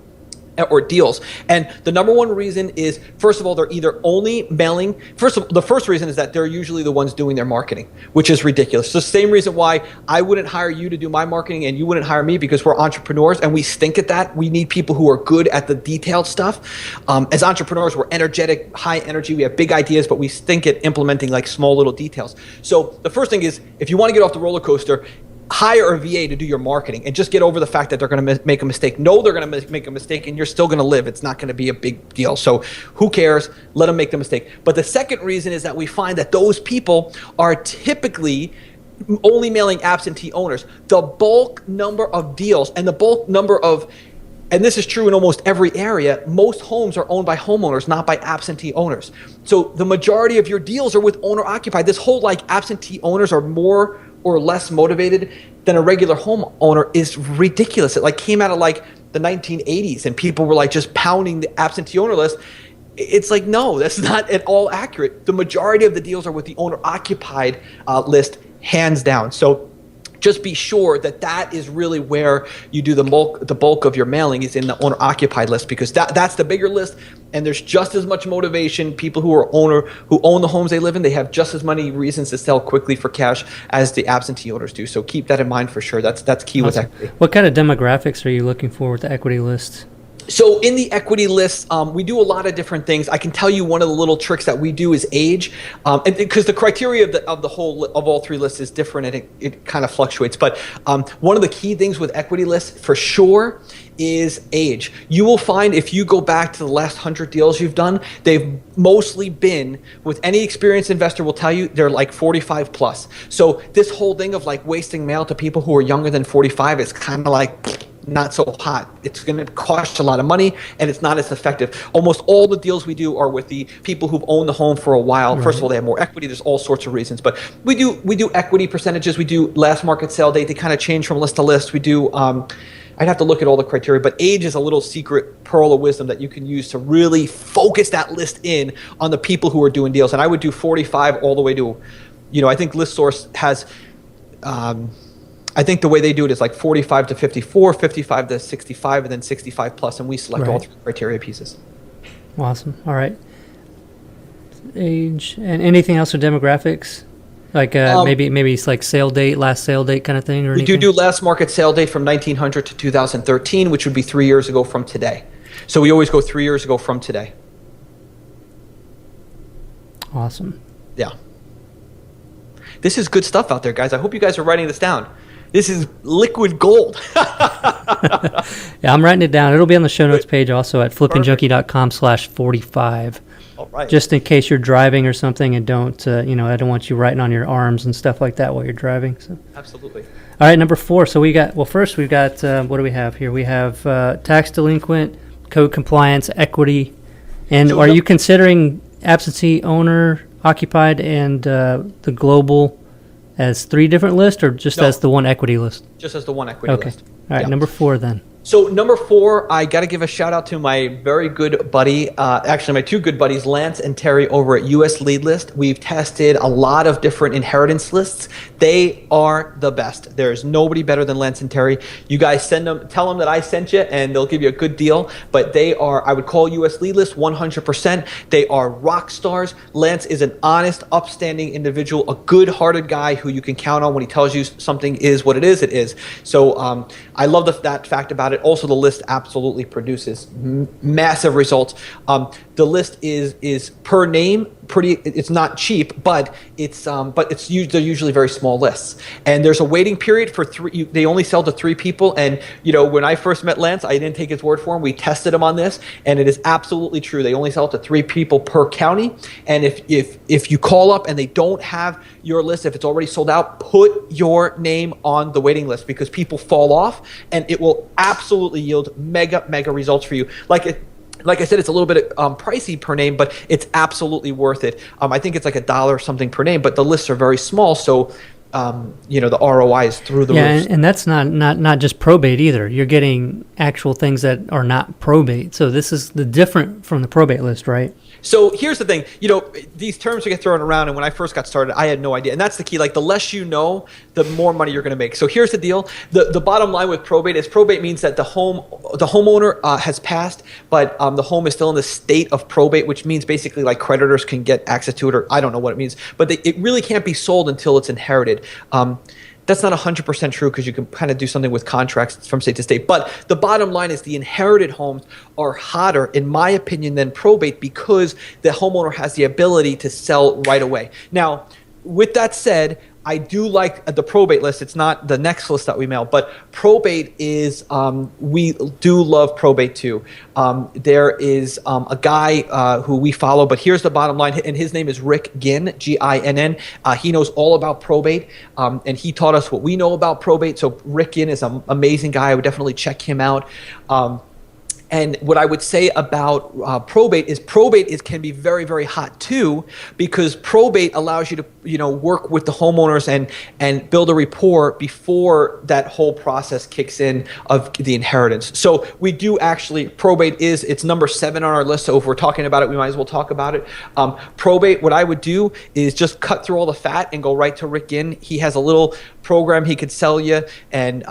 Speaker 2: or deals. And the number one reason is, first of all, they're either only mailing. The first reason is that they're usually the ones doing their marketing, which is ridiculous. So same reason why I wouldn't hire you to do my marketing and you wouldn't hire me, because we're entrepreneurs and we stink at that. We need people who are good at the detailed stuff. As entrepreneurs, we're energetic, high energy. We have big ideas, but we stink at implementing like small little details. So the first thing is, if you want to get off the roller coaster, hire a VA to do your marketing and just get over the fact that they're going to make a mistake. No, they're going to make a mistake and you're still going to live. It's not going to be a big deal. So who cares? Let them make the mistake. But the second reason is that we find that those people are typically only mailing absentee owners. The bulk number of deals and the bulk number of, and this is true in almost every area, most homes are owned by homeowners, not by absentee owners. So the majority of your deals are with owner occupied. This whole like absentee owners are more or less motivated than a regular homeowner is ridiculous. It like came out of like the 1980s and people were like just pounding the absentee owner list. It's like, no, that's not at all accurate. The majority of the deals are with the owner occupied list, hands down. So just be sure that that is really where you do the bulk of your mailing is in the owner occupied list, because that's the bigger list, and there's just as much motivation. People who own the homes they live in, they have just as many reasons to sell quickly for cash as the absentee owners do. So keep that in mind for sure. That's key with equity.
Speaker 1: What kind of demographics are you looking for with the equity list?
Speaker 2: So in the equity list, we do a lot of different things. I can tell you one of the little tricks that we do is age, and because the criteria of all 3 lists is different and it kind of fluctuates. But one of the key things with equity lists for sure is age. You will find if you go back to the last 100 deals you've done, they've mostly been, with any experienced investor will tell you, they're like 45 plus. So this whole thing of like wasting mail to people who are younger than 45 is kind of like, not so hot. It's going to cost a lot of money, and it's not as effective. Almost all the deals we do are with the people who've owned the home for a while. First of all, they have more equity. There's all sorts of reasons, but we do equity percentages. We do last market sale date. They kind of change from list to list. We do. I'd have to look at all the criteria, but age is a little secret pearl of wisdom that you can use to really focus that list in on the people who are doing deals. And I would do 45 all the way to, I think ListSource has. I think the way they do it is like 45 to 54, 55 to 65, and then 65 plus, and we select all three criteria pieces.
Speaker 1: Awesome. All right. Age and anything else with demographics? Like maybe it's like sale date, last sale date kind of thing? Or
Speaker 2: we
Speaker 1: anything?
Speaker 2: do last market sale date from 1900 to 2013, which would be 3 years ago from today. So we always go 3 years ago from today.
Speaker 1: Awesome.
Speaker 2: Yeah. This is good stuff out there, guys. I hope you guys are writing this down. This is liquid gold.
Speaker 1: Yeah, I'm writing it down. It'll be on the show notes page also at flippingjunkie.com/45.
Speaker 2: All right.
Speaker 1: Just in case you're driving or something and don't, I don't want you writing on your arms and stuff like that while you're driving. So.
Speaker 2: Absolutely.
Speaker 1: All right, number 4. So first we've got, what do we have here? We have tax delinquent, code compliance, equity. And are you considering absentee owner, occupied, and the global as 3 different lists, or just as the one equity list?
Speaker 2: Just as the one equity list.
Speaker 1: All right, number 4 then.
Speaker 2: So number 4, I got to give a shout out to my very good buddy, actually my 2 good buddies, Lance and Terry over at US Lead List. We've tested a lot of different inheritance lists. They are the best. There's nobody better than Lance and Terry. You guys tell them that I sent you, and they'll give you a good deal. But they are, I would call US Lead List 100%. They are rock stars. Lance is an honest, upstanding individual, a good-hearted guy who you can count on when he tells you something is what it is. It is. So I love that fact about it. Also, the list absolutely produces massive results. The list is per name. It's not cheap, but they're usually very small lists. And there's a waiting period for 3. They only sell to 3 people. And when I first met Lance, I didn't take his word for him. We tested him on this, and it is absolutely true. They only sell to 3 people per county. And if you call up and they don't have your list, if it's already sold out, put your name on the waiting list, because people fall off, and it will absolutely yield mega results for you. Like I said, it's a little bit pricey per name, but it's absolutely worth it. I think it's like $1 something per name, but the lists are very small, so the ROI is through the roof.
Speaker 1: Yeah, and that's not just probate either. You're getting actual things that are not probate. So this is the different from the probate list, right?
Speaker 2: So here's the thing, these terms get thrown around, and when I first got started, I had no idea. And that's the key. Like, the less you know, the more money you're going to make. So here's the deal. The bottom line with probate is probate means that the homeowner has passed, but the home is still in the state of probate, which means basically like creditors can get access to it, or I don't know what it means. But it really can't be sold until it's inherited. That's not 100% true, because you can kind of do something with contracts from state to state. But the bottom line is the inherited homes are hotter, in my opinion, than probate, because the homeowner has the ability to sell right away. Now, with that said, I do like the probate list. It's not the next list that we mail, but probate is, we do love probate too. There is a guy who we follow, but here's the bottom line, and his name is Rick Ginn, Ginn. He knows all about probate, and he taught us what we know about probate. So Rick Ginn is an amazing guy. I would definitely check him out. And what I would say about probate can be very, very hot too, because probate allows you to work with the homeowners and build a rapport before that whole process kicks in of the inheritance. So we do actually, probate it's number 7 on our list. So if we're talking about it, we might as well talk about it. Probate, what I would do is just cut through all the fat and go right to Rick Ginn. He has a little program he could sell you, and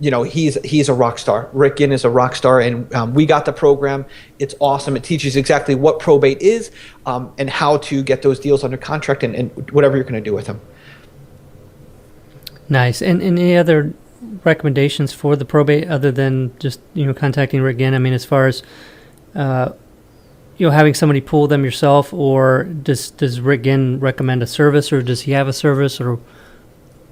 Speaker 2: he's a rock star. Rick Ginn is a rock star, and we got the program. It's awesome. It teaches exactly what probate is, and how to get those deals under contract, and whatever you're going to do with them.
Speaker 1: Nice. And any other recommendations for the probate other than just contacting Rick Ginn? I mean, as far as having somebody pull them yourself, or does Rick Ginn recommend a service, or does he have a service, or?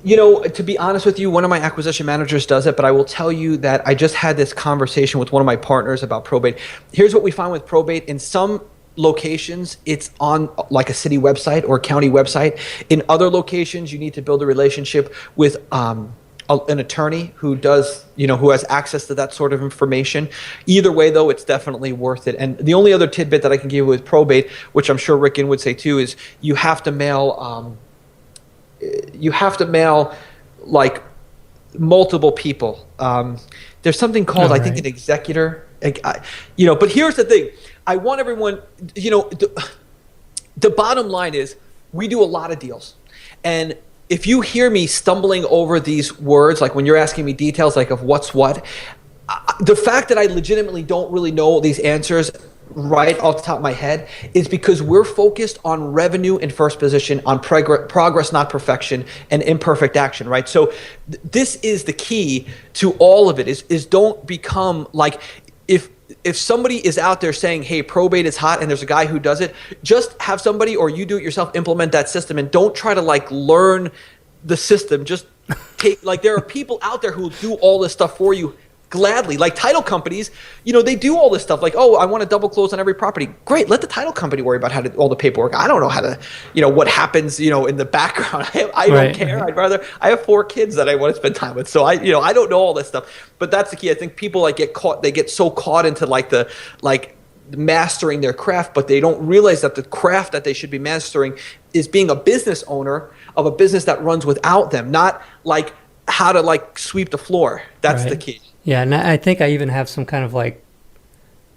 Speaker 2: To be honest with you, one of my acquisition managers does it, but I will tell you that I just had this conversation with one of my partners about probate. Here's what we find with probate. In some locations, it's on like a city website or county website. In other locations, you need to build a relationship with an attorney who does, who has access to that sort of information. Either way, though, it's definitely worth it. And the only other tidbit that I can give you with probate, which I'm sure Rick would say too, is you have to mail like multiple people. There's something called, I think, an executor. But here's the thing. I want everyone, the bottom line is we do a lot of deals. And if you hear me stumbling over these words, like when you're asking me details like of what's what, the fact that I legitimately don't really know these answers right off the top of my head is because we're focused on revenue in first position, on progress, not perfection, and imperfect action, right? So this is the key to all of it is don't become like, if somebody is out there saying, hey, probate is hot and there's a guy who does it, just have somebody or you do it yourself implement that system, and don't try to like learn the system. Just take, like, there are people out there who will do all this stuff for you gladly. Like title companies, they do all this stuff. Like, oh, I want to double close on every property. Great. Let the title company worry about how to all the paperwork. I don't know how to, what happens, in the background. I don't care. Right. I have 4 kids that I want to spend time with. So I don't know all this stuff, but that's the key. I think people they get so caught into mastering their craft, but they don't realize that the craft that they should be mastering is being a business owner of a business that runs without them, not like how to like sweep the floor. That's the key.
Speaker 1: Yeah, and I think I even have some kind of like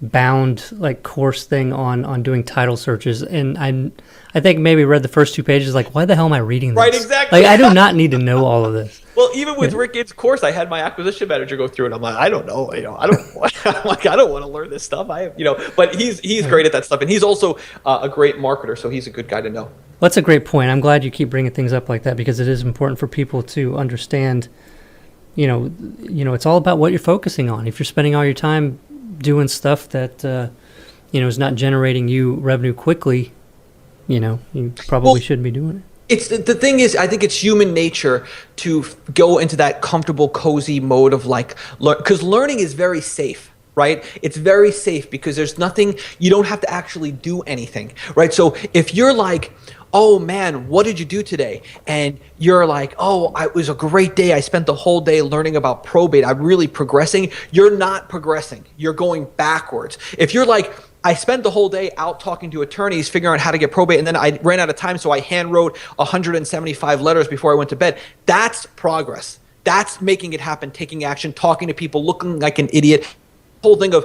Speaker 1: bound like course thing on doing title searches, and I think maybe read the first 2 pages like, why the hell am I reading this?
Speaker 2: Right, exactly.
Speaker 1: Like I do not need to know all of this.
Speaker 2: Well, even with Rick Gates' course, I had my acquisition manager go through it. I'm like, I don't know, I don't want to learn this stuff. But he's great at that stuff, and he's also a great marketer, so he's a good guy to know.
Speaker 1: Well, that's a great point. I'm glad you keep bringing things up like that, because it is important for people to understand. It's all about what you're focusing on. If you're spending all your time doing stuff that, is not generating you revenue quickly, you probably shouldn't be doing it.
Speaker 2: It's the thing is, I think it's human nature to go into that comfortable, cozy mode of like, because learning is very safe. Right? It's very safe because there's nothing, you don't have to actually do anything, right? So if you're like, oh man, what did you do today? And you're like, oh, it was a great day. I spent the whole day learning about probate. I'm really progressing. You're not progressing. You're going backwards. If you're like, I spent the whole day out talking to attorneys, figuring out how to get probate, and then I ran out of time, so I hand wrote 175 letters before I went to bed. That's progress. That's making it happen, taking action, talking to people, looking like an idiot. Whole thing of,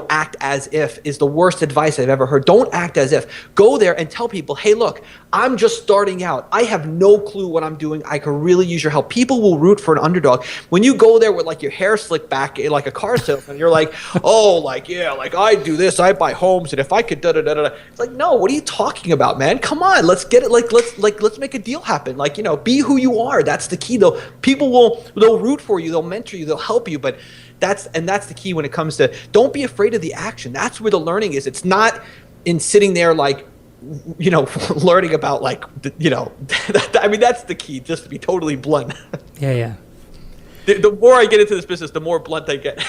Speaker 2: act as if is the worst advice I've ever heard. Don't act as if. Go there and tell people, hey, look, I'm just starting out. I have no clue what I'm doing. I could really use your help. People will root for an underdog. When you go there with like your hair slicked back like a car salesman, you're like, oh, like, yeah, like I do this, I buy homes, and if I could da-da-da-da-da. It's like, no, what are you talking about, man? Come on, let's get it. Let's make a deal happen. Like, be who you are. That's the key, though. People they'll root for you. They'll mentor you. They'll help you. But that's the key when it comes to, don't be afraid of the action. That's where the learning is. It's not in sitting there like, learning about like, I mean, that's the key, just to be totally blunt.
Speaker 1: Yeah.
Speaker 2: The more I get into this business, the more blunt I get.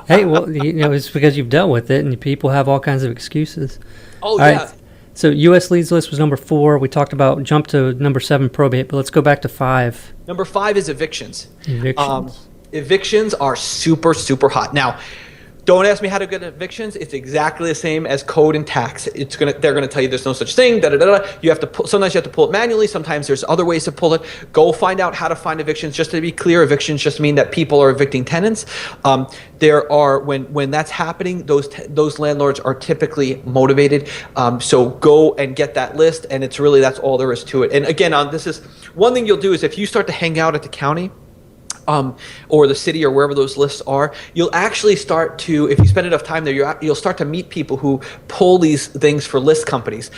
Speaker 1: Hey, well, it's because you've dealt with it, and people have all kinds of excuses.
Speaker 2: Oh,
Speaker 1: all
Speaker 2: yeah.
Speaker 1: Right. So U.S. leads list was number 4. We talked about jump to number 7 probate, but let's go back to 5.
Speaker 2: Number 5 is evictions.
Speaker 1: Evictions
Speaker 2: are super, super hot. Now, don't ask me how to get evictions. It's exactly the same as code and tax. They're gonna tell you there's no such thing. You have to sometimes you have to pull it manually. Sometimes there's other ways to pull it. Go find out how to find evictions. Just to be clear, evictions just mean that people are evicting tenants. There are when that's happening, those landlords are typically motivated. So go and get that list, and it's really that's all there is to it. And again, this is one thing you'll do is if you start to hang out at the county. Or the city or wherever those lists are, you'll actually start to, if you spend enough time there, you'll start to meet people who pull these things for list companies.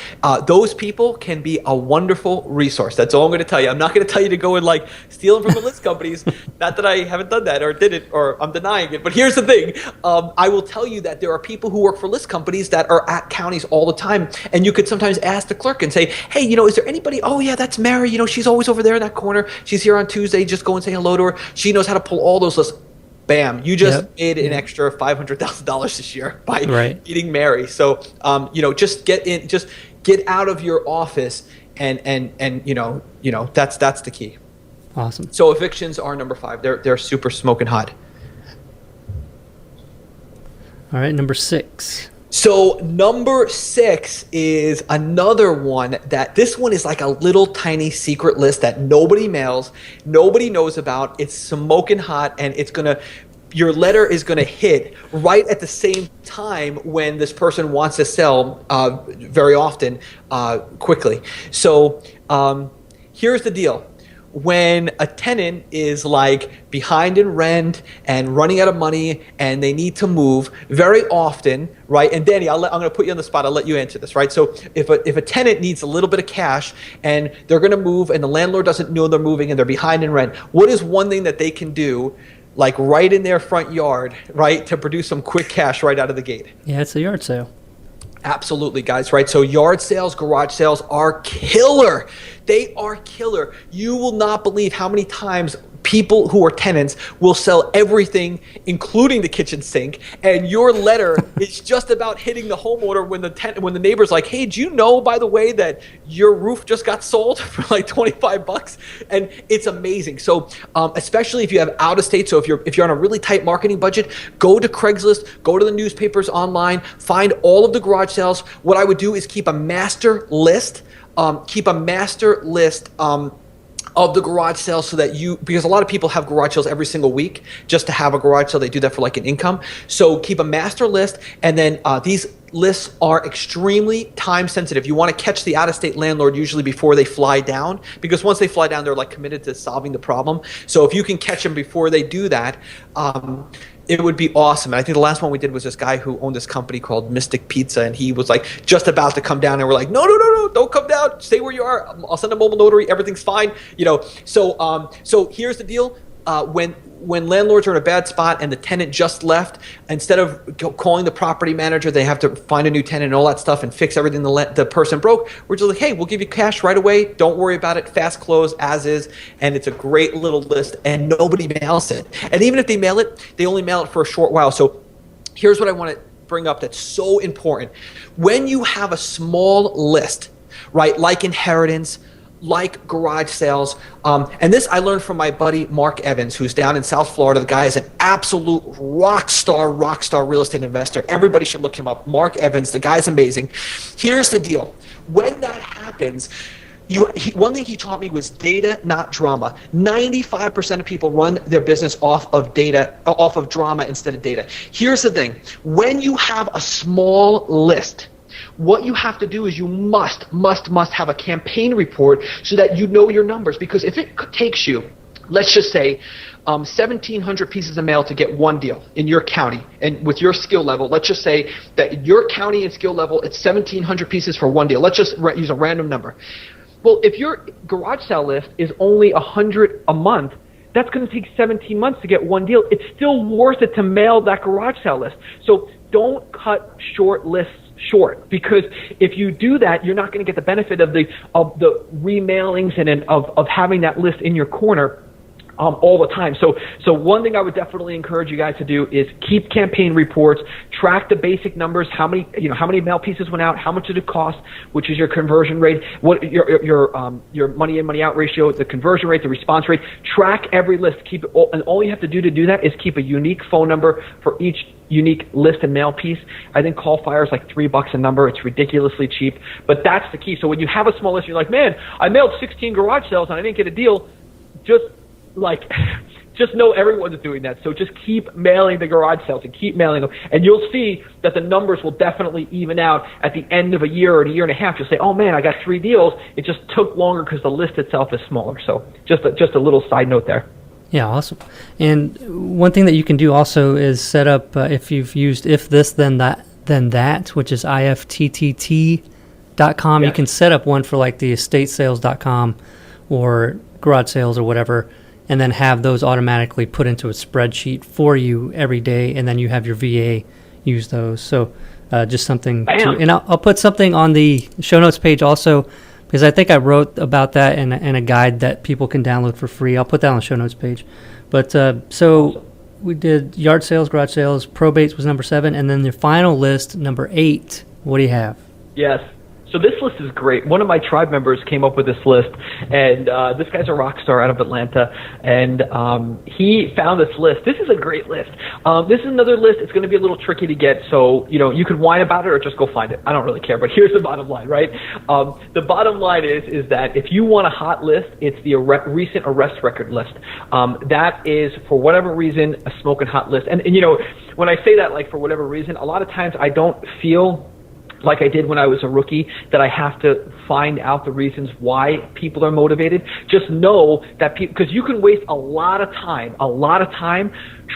Speaker 2: Those people can be a wonderful resource. That's all I'm going to tell you. I'm not going to tell you to go and like steal them from the list companies. Not that I haven't done that or did it or I'm denying it. But here's the thing. I will tell you that there are people who work for list companies that are at counties all the time. And you could sometimes ask the clerk and say, hey, is there anybody? Oh, yeah, that's Mary. She's always over there in that corner. She's here on Tuesday. Just go and say hello to her. She knows how to pull all those lists. Bam! You just made an extra $500,000 this year by meeting Mary. So, just get out of your office and that's the key.
Speaker 1: Awesome.
Speaker 2: So evictions are number 5. They're super smoking hot.
Speaker 1: All right, number 6.
Speaker 2: So number 6 is another one that this one is like a little tiny secret list that nobody mails, nobody knows about. It's smoking hot, and your letter is gonna hit right at the same time when this person wants to sell, very often, quickly. So here's the deal. When a tenant is like behind in rent and running out of money and they need to move, very often, right? And Danny, I'm going to put you on the spot. I'll let you answer this, right? So if a tenant needs a little bit of cash and they're going to move and the landlord doesn't know they're moving and they're behind in rent, what is one thing that they can do, like right in their front yard, right, to produce some quick cash right out of the gate?
Speaker 1: Yeah, it's a yard sale.
Speaker 2: Absolutely, guys, right? So yard sales, garage sales are killer. They are killer. You will not believe how many times people who are tenants will sell everything, including the kitchen sink, and your letter is just about hitting the homeowner when the neighbor's like, hey, do you know, by the way, that your roof just got sold for like $25? And it's amazing. So especially if you have out of state, so if you're on a really tight marketing budget, go to Craigslist, go to the newspapers online, find all of the garage sales. What I would do is keep a master list. Of the garage sales, so that because a lot of people have garage sales every single week just to have a garage sale. They do that for like an income. So keep a master list, and then these lists are extremely time sensitive. You want to catch the out-of-state landlord usually before they fly down, because once they fly down, they're like committed to solving the problem. So if you can catch them before they do that, it would be awesome. And I think the last one we did was this guy who owned this company called Mystic Pizza, and he was like just about to come down, and we're like, no, don't come down. Stay where you are. I'll send a mobile notary. Everything's fine. So here's the deal. When landlords are in a bad spot and the tenant just left, instead of calling the property manager, they have to find a new tenant and all that stuff and fix everything the person broke. We're just like, hey, we'll give you cash right away. Don't worry about it. Fast close as is. And it's a great little list, and nobody mails it. And even if they mail it, they only mail it for a short while. So here's what I want to bring up that's so important. When you have a small list, right, like inheritance, like garage sales, and this I learned from my buddy Mark Evans, who's down in South Florida. The guy is an absolute rock star real estate investor. Everybody should look him up. Mark Evans, the guy's amazing. Here's the deal. When that happens, one thing he taught me was data, not drama. 95% of people run their business off of drama instead of data. Here's the thing. When you have a small list, what you have to do is you must have a campaign report so that you know your numbers. Because if it takes you, let's just say, 1,700 pieces of mail to get one deal in your county, and with your skill level, let's just say that your county and skill level, it's 1,700 pieces for one deal. Let's just use a random number. Well, if your garage sale list is only 100 a month, that's going to take 17 months to get one deal. It's still worth it to mail that garage sale list. So don't cut short lists short, because if you do that, you're not going to get the benefit of the remailings and of having that list in your corner all the time. So one thing I would definitely encourage you guys to do is keep campaign reports, track the basic numbers, how many mail pieces went out, how much did it cost, which is your conversion rate, what your money in, money out ratio, the conversion rate, the response rate. Track every list. Keep it all, and all you have to do that is keep a unique phone number for each unique list and mail piece. I think call fire is like $3 a number. It's ridiculously cheap, but that's the key. So when you have a small list, you're like, man, I mailed 16 garage sales and I didn't get a deal. Just know everyone's doing that. So just keep mailing the garage sales and keep mailing them, and you'll see that the numbers will definitely even out at the end of a year or a year and a half. You'll say, oh man, I got 3 deals. It just took longer because the list itself is smaller. So just a little side note there.
Speaker 1: Yeah, awesome. And one thing that you can do also is set up, if you've used if this then that, which is IFTTT.com.
Speaker 2: Yeah.
Speaker 1: You can set up one for like the estatesales.com or garage sales or whatever, and then have those automatically put into a spreadsheet for you every day, and then you have your VA use those. So just something and I'll put something on the show notes page also, because I think I wrote about that in a guide that people can download for free. I'll put that on the show notes page. But so we did yard sales, garage sales, probates was number 7, and then the final list, number 8. What do you have?
Speaker 2: Yes.
Speaker 3: So this list is great. One of my tribe members came up with this list, and this guy's a rock star out of Atlanta, and he found this list. This is a great list. This is another list. It's going to be a little tricky to get, so you could whine about it or just go find it. I don't really care, but here's the bottom line, right? The bottom line is that if you want a hot list, it's the recent arrest record list. That is, for whatever reason, a smoking hot list. And when I say that, like, for whatever reason, a lot of times I don't feel like I did when I was a rookie, that I have to find out the reasons why people are motivated. Just know that because you can waste a lot of time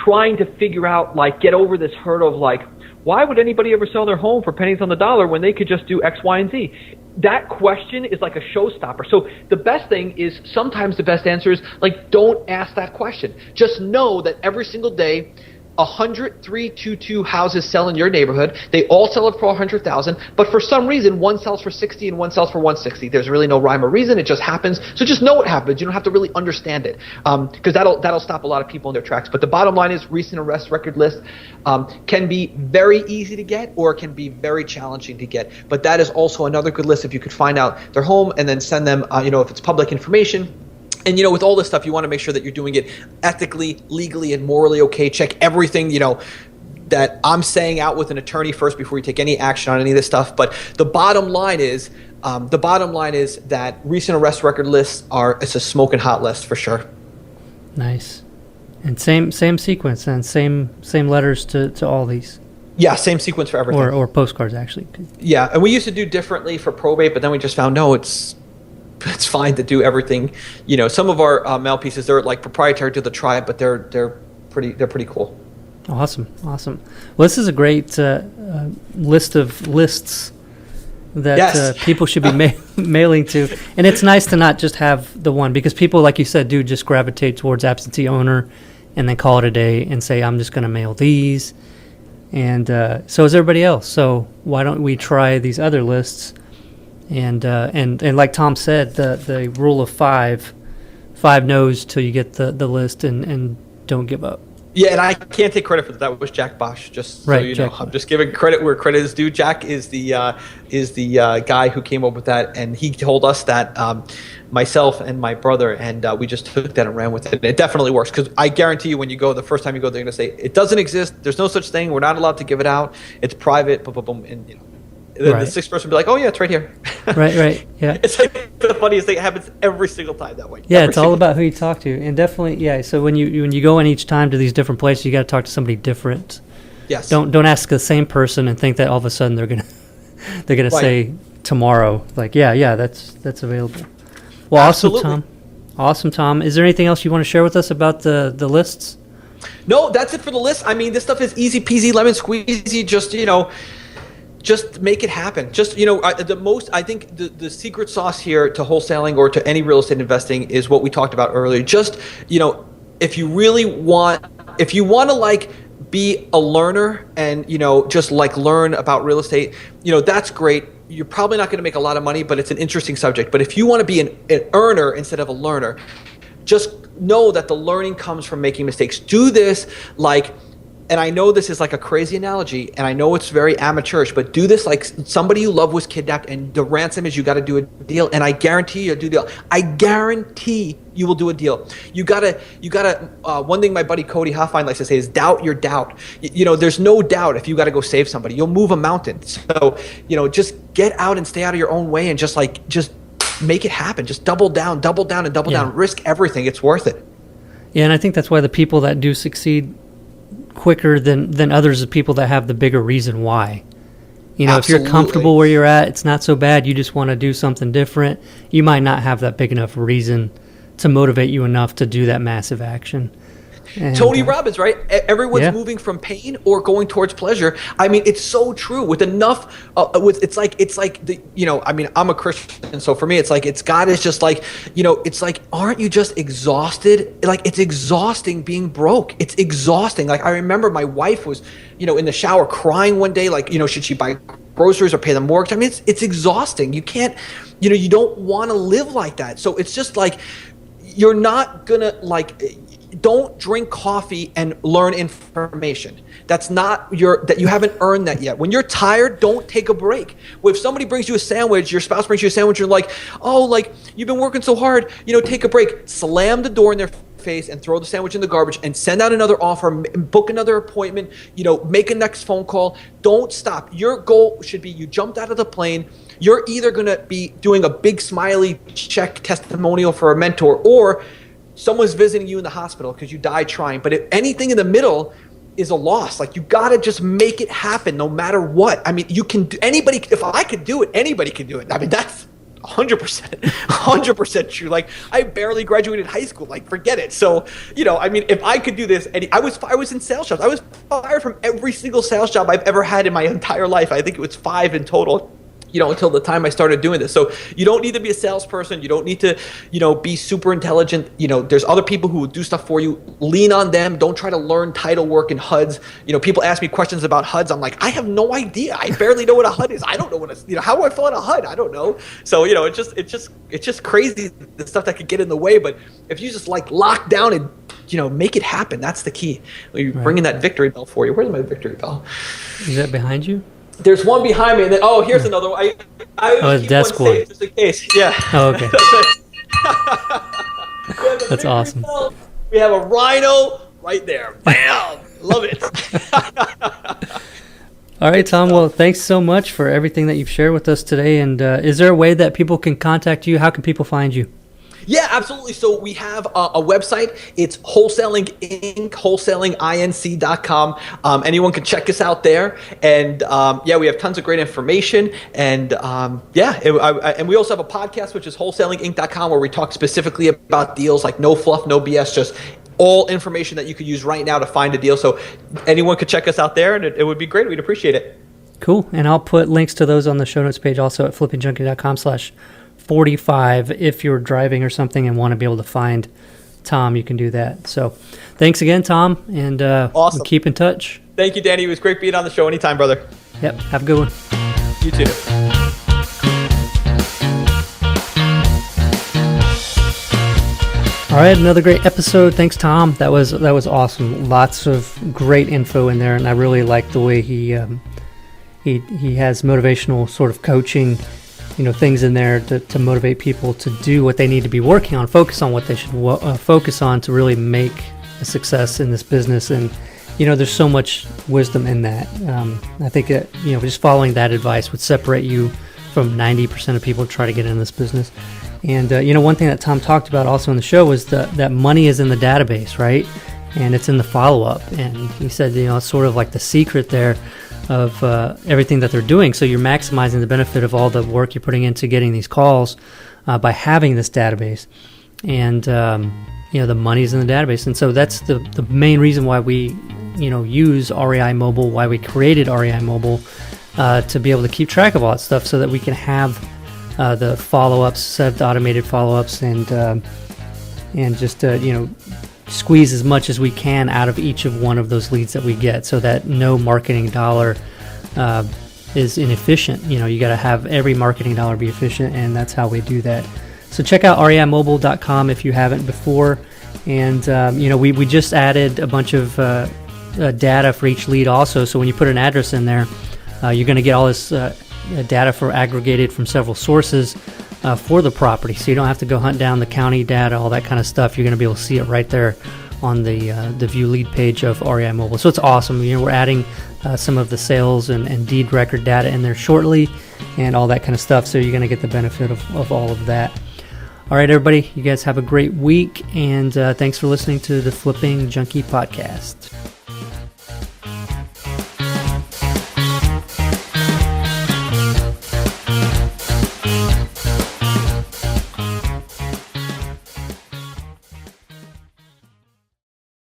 Speaker 3: trying to figure out, like, get over this hurdle of, like, why would anybody ever sell their home for pennies on the dollar when they could just do X, Y, and Z? That question is like a showstopper. So the best thing is, sometimes the best answer is, like, don't ask that question. Just know that every single day, 10322 houses sell in your neighborhood. They all sell it for 100,000, but for some reason, one sells for 60 and one sells for 160. There's really no rhyme or reason. It just happens. So just know it happens. You don't have to really understand it, because that'll stop a lot of people in their tracks. But the bottom line is, recent arrest record list can be very easy to get, or it can be very challenging to get. But that is also another good list if you could find out their home and then send them, if it's public information. And, with all this stuff, you want to make sure that you're doing it ethically, legally, and morally okay. Check everything, that I'm saying out with an attorney first before you take any action on any of this stuff. But the bottom line is that recent arrest record lists it's a smoking hot list for sure.
Speaker 1: Nice. And same sequence and same letters to all these.
Speaker 2: Yeah, same sequence for everything.
Speaker 1: Or postcards, actually.
Speaker 2: Yeah, and we used to do differently for probate, but then we just found, no, it's fine to do everything. Some of our mail pieces, they're like proprietary to the tribe, but they're pretty cool.
Speaker 1: Awesome. Well, this is a great list of lists that
Speaker 2: yes.
Speaker 1: People should be mailing to. And it's nice to not just have the one, because people, like you said, do just gravitate towards absentee owner and then call it a day and say, I'm just going to mail these. And so is everybody else. So why don't we try these other lists? And like Tom said, the rule of five no's till you get the list, and don't give up.
Speaker 2: Yeah, and I can't take credit for that. That was Jack Bosch. Just
Speaker 1: right,
Speaker 2: so you
Speaker 1: Jack
Speaker 2: know, I'm just giving credit where credit is due. Jack is the guy who came up with that, and he told us that myself and my brother, and we just took that and ran with it. And it definitely works, because I guarantee you, when you go the first time you go, they're going to say it doesn't exist. There's no such thing. We're not allowed to give it out. It's private. Boom, boom, boom, and the sixth person will be like, oh yeah, it's right here.
Speaker 1: right, yeah.
Speaker 2: It's like the funniest thing. It happens every single time that way.
Speaker 1: Yeah, it's all about who you talk to, and definitely, yeah. So when you go in each time to these different places, you got to talk to somebody different.
Speaker 2: Yes.
Speaker 1: Don't ask the same person and think that all of a sudden they're gonna say tomorrow, like, yeah, that's available. Well,
Speaker 2: absolutely.
Speaker 1: Awesome, Tom. Is there anything else you want to share with us about the lists?
Speaker 2: No, that's it for the list. I mean, this stuff is easy peasy, lemon squeezy. Just make it happen. Just, I think the secret sauce here to wholesaling or to any real estate investing is what we talked about earlier. Just, if you want to, like, be a learner and, just like learn about real estate, that's great. You're probably not going to make a lot of money, but it's an interesting subject. But if you want to be an earner instead of a learner, just know that the learning comes from making mistakes. Do this like, and I know this is like a crazy analogy, and I know it's very amateurish, but do this like somebody you love was kidnapped, and the ransom is you got to do a deal, and I guarantee you'll do a deal. I guarantee you will do a deal. You gotta. One thing my buddy Cody Hoffine likes to say is doubt your doubt. There's no doubt if you got to go save somebody. You'll move a mountain. So, just get out and stay out of your own way, and just make it happen. Just double down, and double down. Risk everything. It's worth it.
Speaker 1: Yeah, and I think that's why the people that do succeed quicker than others are people that have the bigger reason why. If you're comfortable where you're at, it's not so bad. You just want to do something different. You might not have that big enough reason to motivate you enough to do that massive action. And,
Speaker 2: Tony Robbins, right? Everyone's moving from pain or going towards pleasure. I mean, it's so true. With enough, it's like the, I mean, I'm a Christian, so for me, it's like God is just like, it's like, aren't you just exhausted? Like, it's exhausting being broke. It's exhausting. Like, I remember my wife was, in the shower crying one day, like, should she buy groceries or pay the mortgage? I mean, it's exhausting. You can't, you don't want to live like that. So it's just like, you're not gonna don't drink coffee and learn information. That's not that you haven't earned that yet. When you're tired, don't take a break. If somebody brings you a sandwich, your spouse brings you a sandwich, you're like, oh, like you've been working so hard, take a break. Slam the door in their face and throw the sandwich in the garbage and send out another offer, book another appointment, make a next phone call. Don't stop. Your goal should be you jumped out of the plane. You're either going to be doing a big smiley check testimonial for a mentor, or someone's visiting you in the hospital because you died trying. But if anything in the middle is a loss, like you got to just make it happen no matter what. I mean, you can do, anybody, if I could do it, anybody can do it. I mean, that's 100% true. Like I barely graduated high school, like forget it. So, I mean, if I could do this, and I was in sales jobs. I was fired from every single sales job I've ever had in my entire life. I think it was 5 in total. Until the time I started doing this. So you don't need to be a salesperson. You don't need to, be super intelligent. There's other people who will do stuff for you. Lean on them. Don't try to learn title work and HUDs. People ask me questions about HUDs. I'm like, I have no idea. I barely know what a HUD is. I don't know what how do I fill out a HUD? I don't know. So, it's just crazy, the stuff that could get in the way. But if you just like lock down and, make it happen, that's the key. You're bringing that victory bell for you. Where's my victory bell?
Speaker 1: Is that behind you?
Speaker 2: There's one behind me, and then here's another one. I keep
Speaker 1: desk
Speaker 2: one safe
Speaker 1: one.
Speaker 2: just in case. Yeah.
Speaker 1: Oh, okay. That's awesome.
Speaker 2: Bell. We have a Rhino right there. Bam! Love it.
Speaker 1: All right, Tom. Well, thanks so much for everything that you've shared with us today. And is there a way that people can contact you? How can people find you?
Speaker 2: Yeah, absolutely. So we have a website. It's Wholesaling Inc., wholesalinginc.com. Anyone can check us out there. And we have tons of great information. And and we also have a podcast, which is wholesalinginc.com, where we talk specifically about deals, like no fluff, no BS, just all information that you could use right now to find a deal. So anyone could check us out there, and it would be great. We'd appreciate it.
Speaker 1: Cool. And I'll put links to those on the show notes page also at flippingjunkie.com/45. If you're driving or something and want to be able to find Tom, you can do that. So thanks again, Tom, and
Speaker 2: awesome.
Speaker 1: We'll keep in touch.
Speaker 2: Thank you, Danny. It was great being on the show. Anytime, brother.
Speaker 1: Yep. Have a good one.
Speaker 2: You too.
Speaker 1: All right, another great episode. Thanks, Tom. That was awesome. Lots of great info in there, and I really like the way he has motivational sort of coaching, things in there to motivate people to do what they need to be working on, focus on what they should focus on to really make a success in this business. And, there's so much wisdom in that. I think that, just following that advice would separate you from 90% of people who try to get in this business. And, one thing that Tom talked about also in the show was that money is in the database, right? And it's in the follow-up. And he said, it's sort of like the secret there of everything that they're doing. So you're maximizing the benefit of all the work you're putting into getting these calls by having this database. And, the money's in the database. And so that's the main reason why we, use REI Mobile, why we created REI Mobile, to be able to keep track of all that stuff so that we can have the follow-ups, set up the automated follow-ups, and just, squeeze as much as we can out of each of one of those leads that we get so that no marketing dollar is inefficient. You got to have every marketing dollar be efficient, and that's how we do that. So check out reimobile.com if you haven't before. And, we just added a bunch of data for each lead also. So when you put an address in there, you're going to get all this data aggregated from several sources for the property. So you don't have to go hunt down the county data, all that kind of stuff. You're going to be able to see it right there on the view lead page of REI Mobile. So it's awesome. We're adding some of the sales and deed record data in there shortly and all that kind of stuff. So you're going to get the benefit of all of that. All right, everybody, you guys have a great week, and thanks for listening to the Flipping Junkie podcast.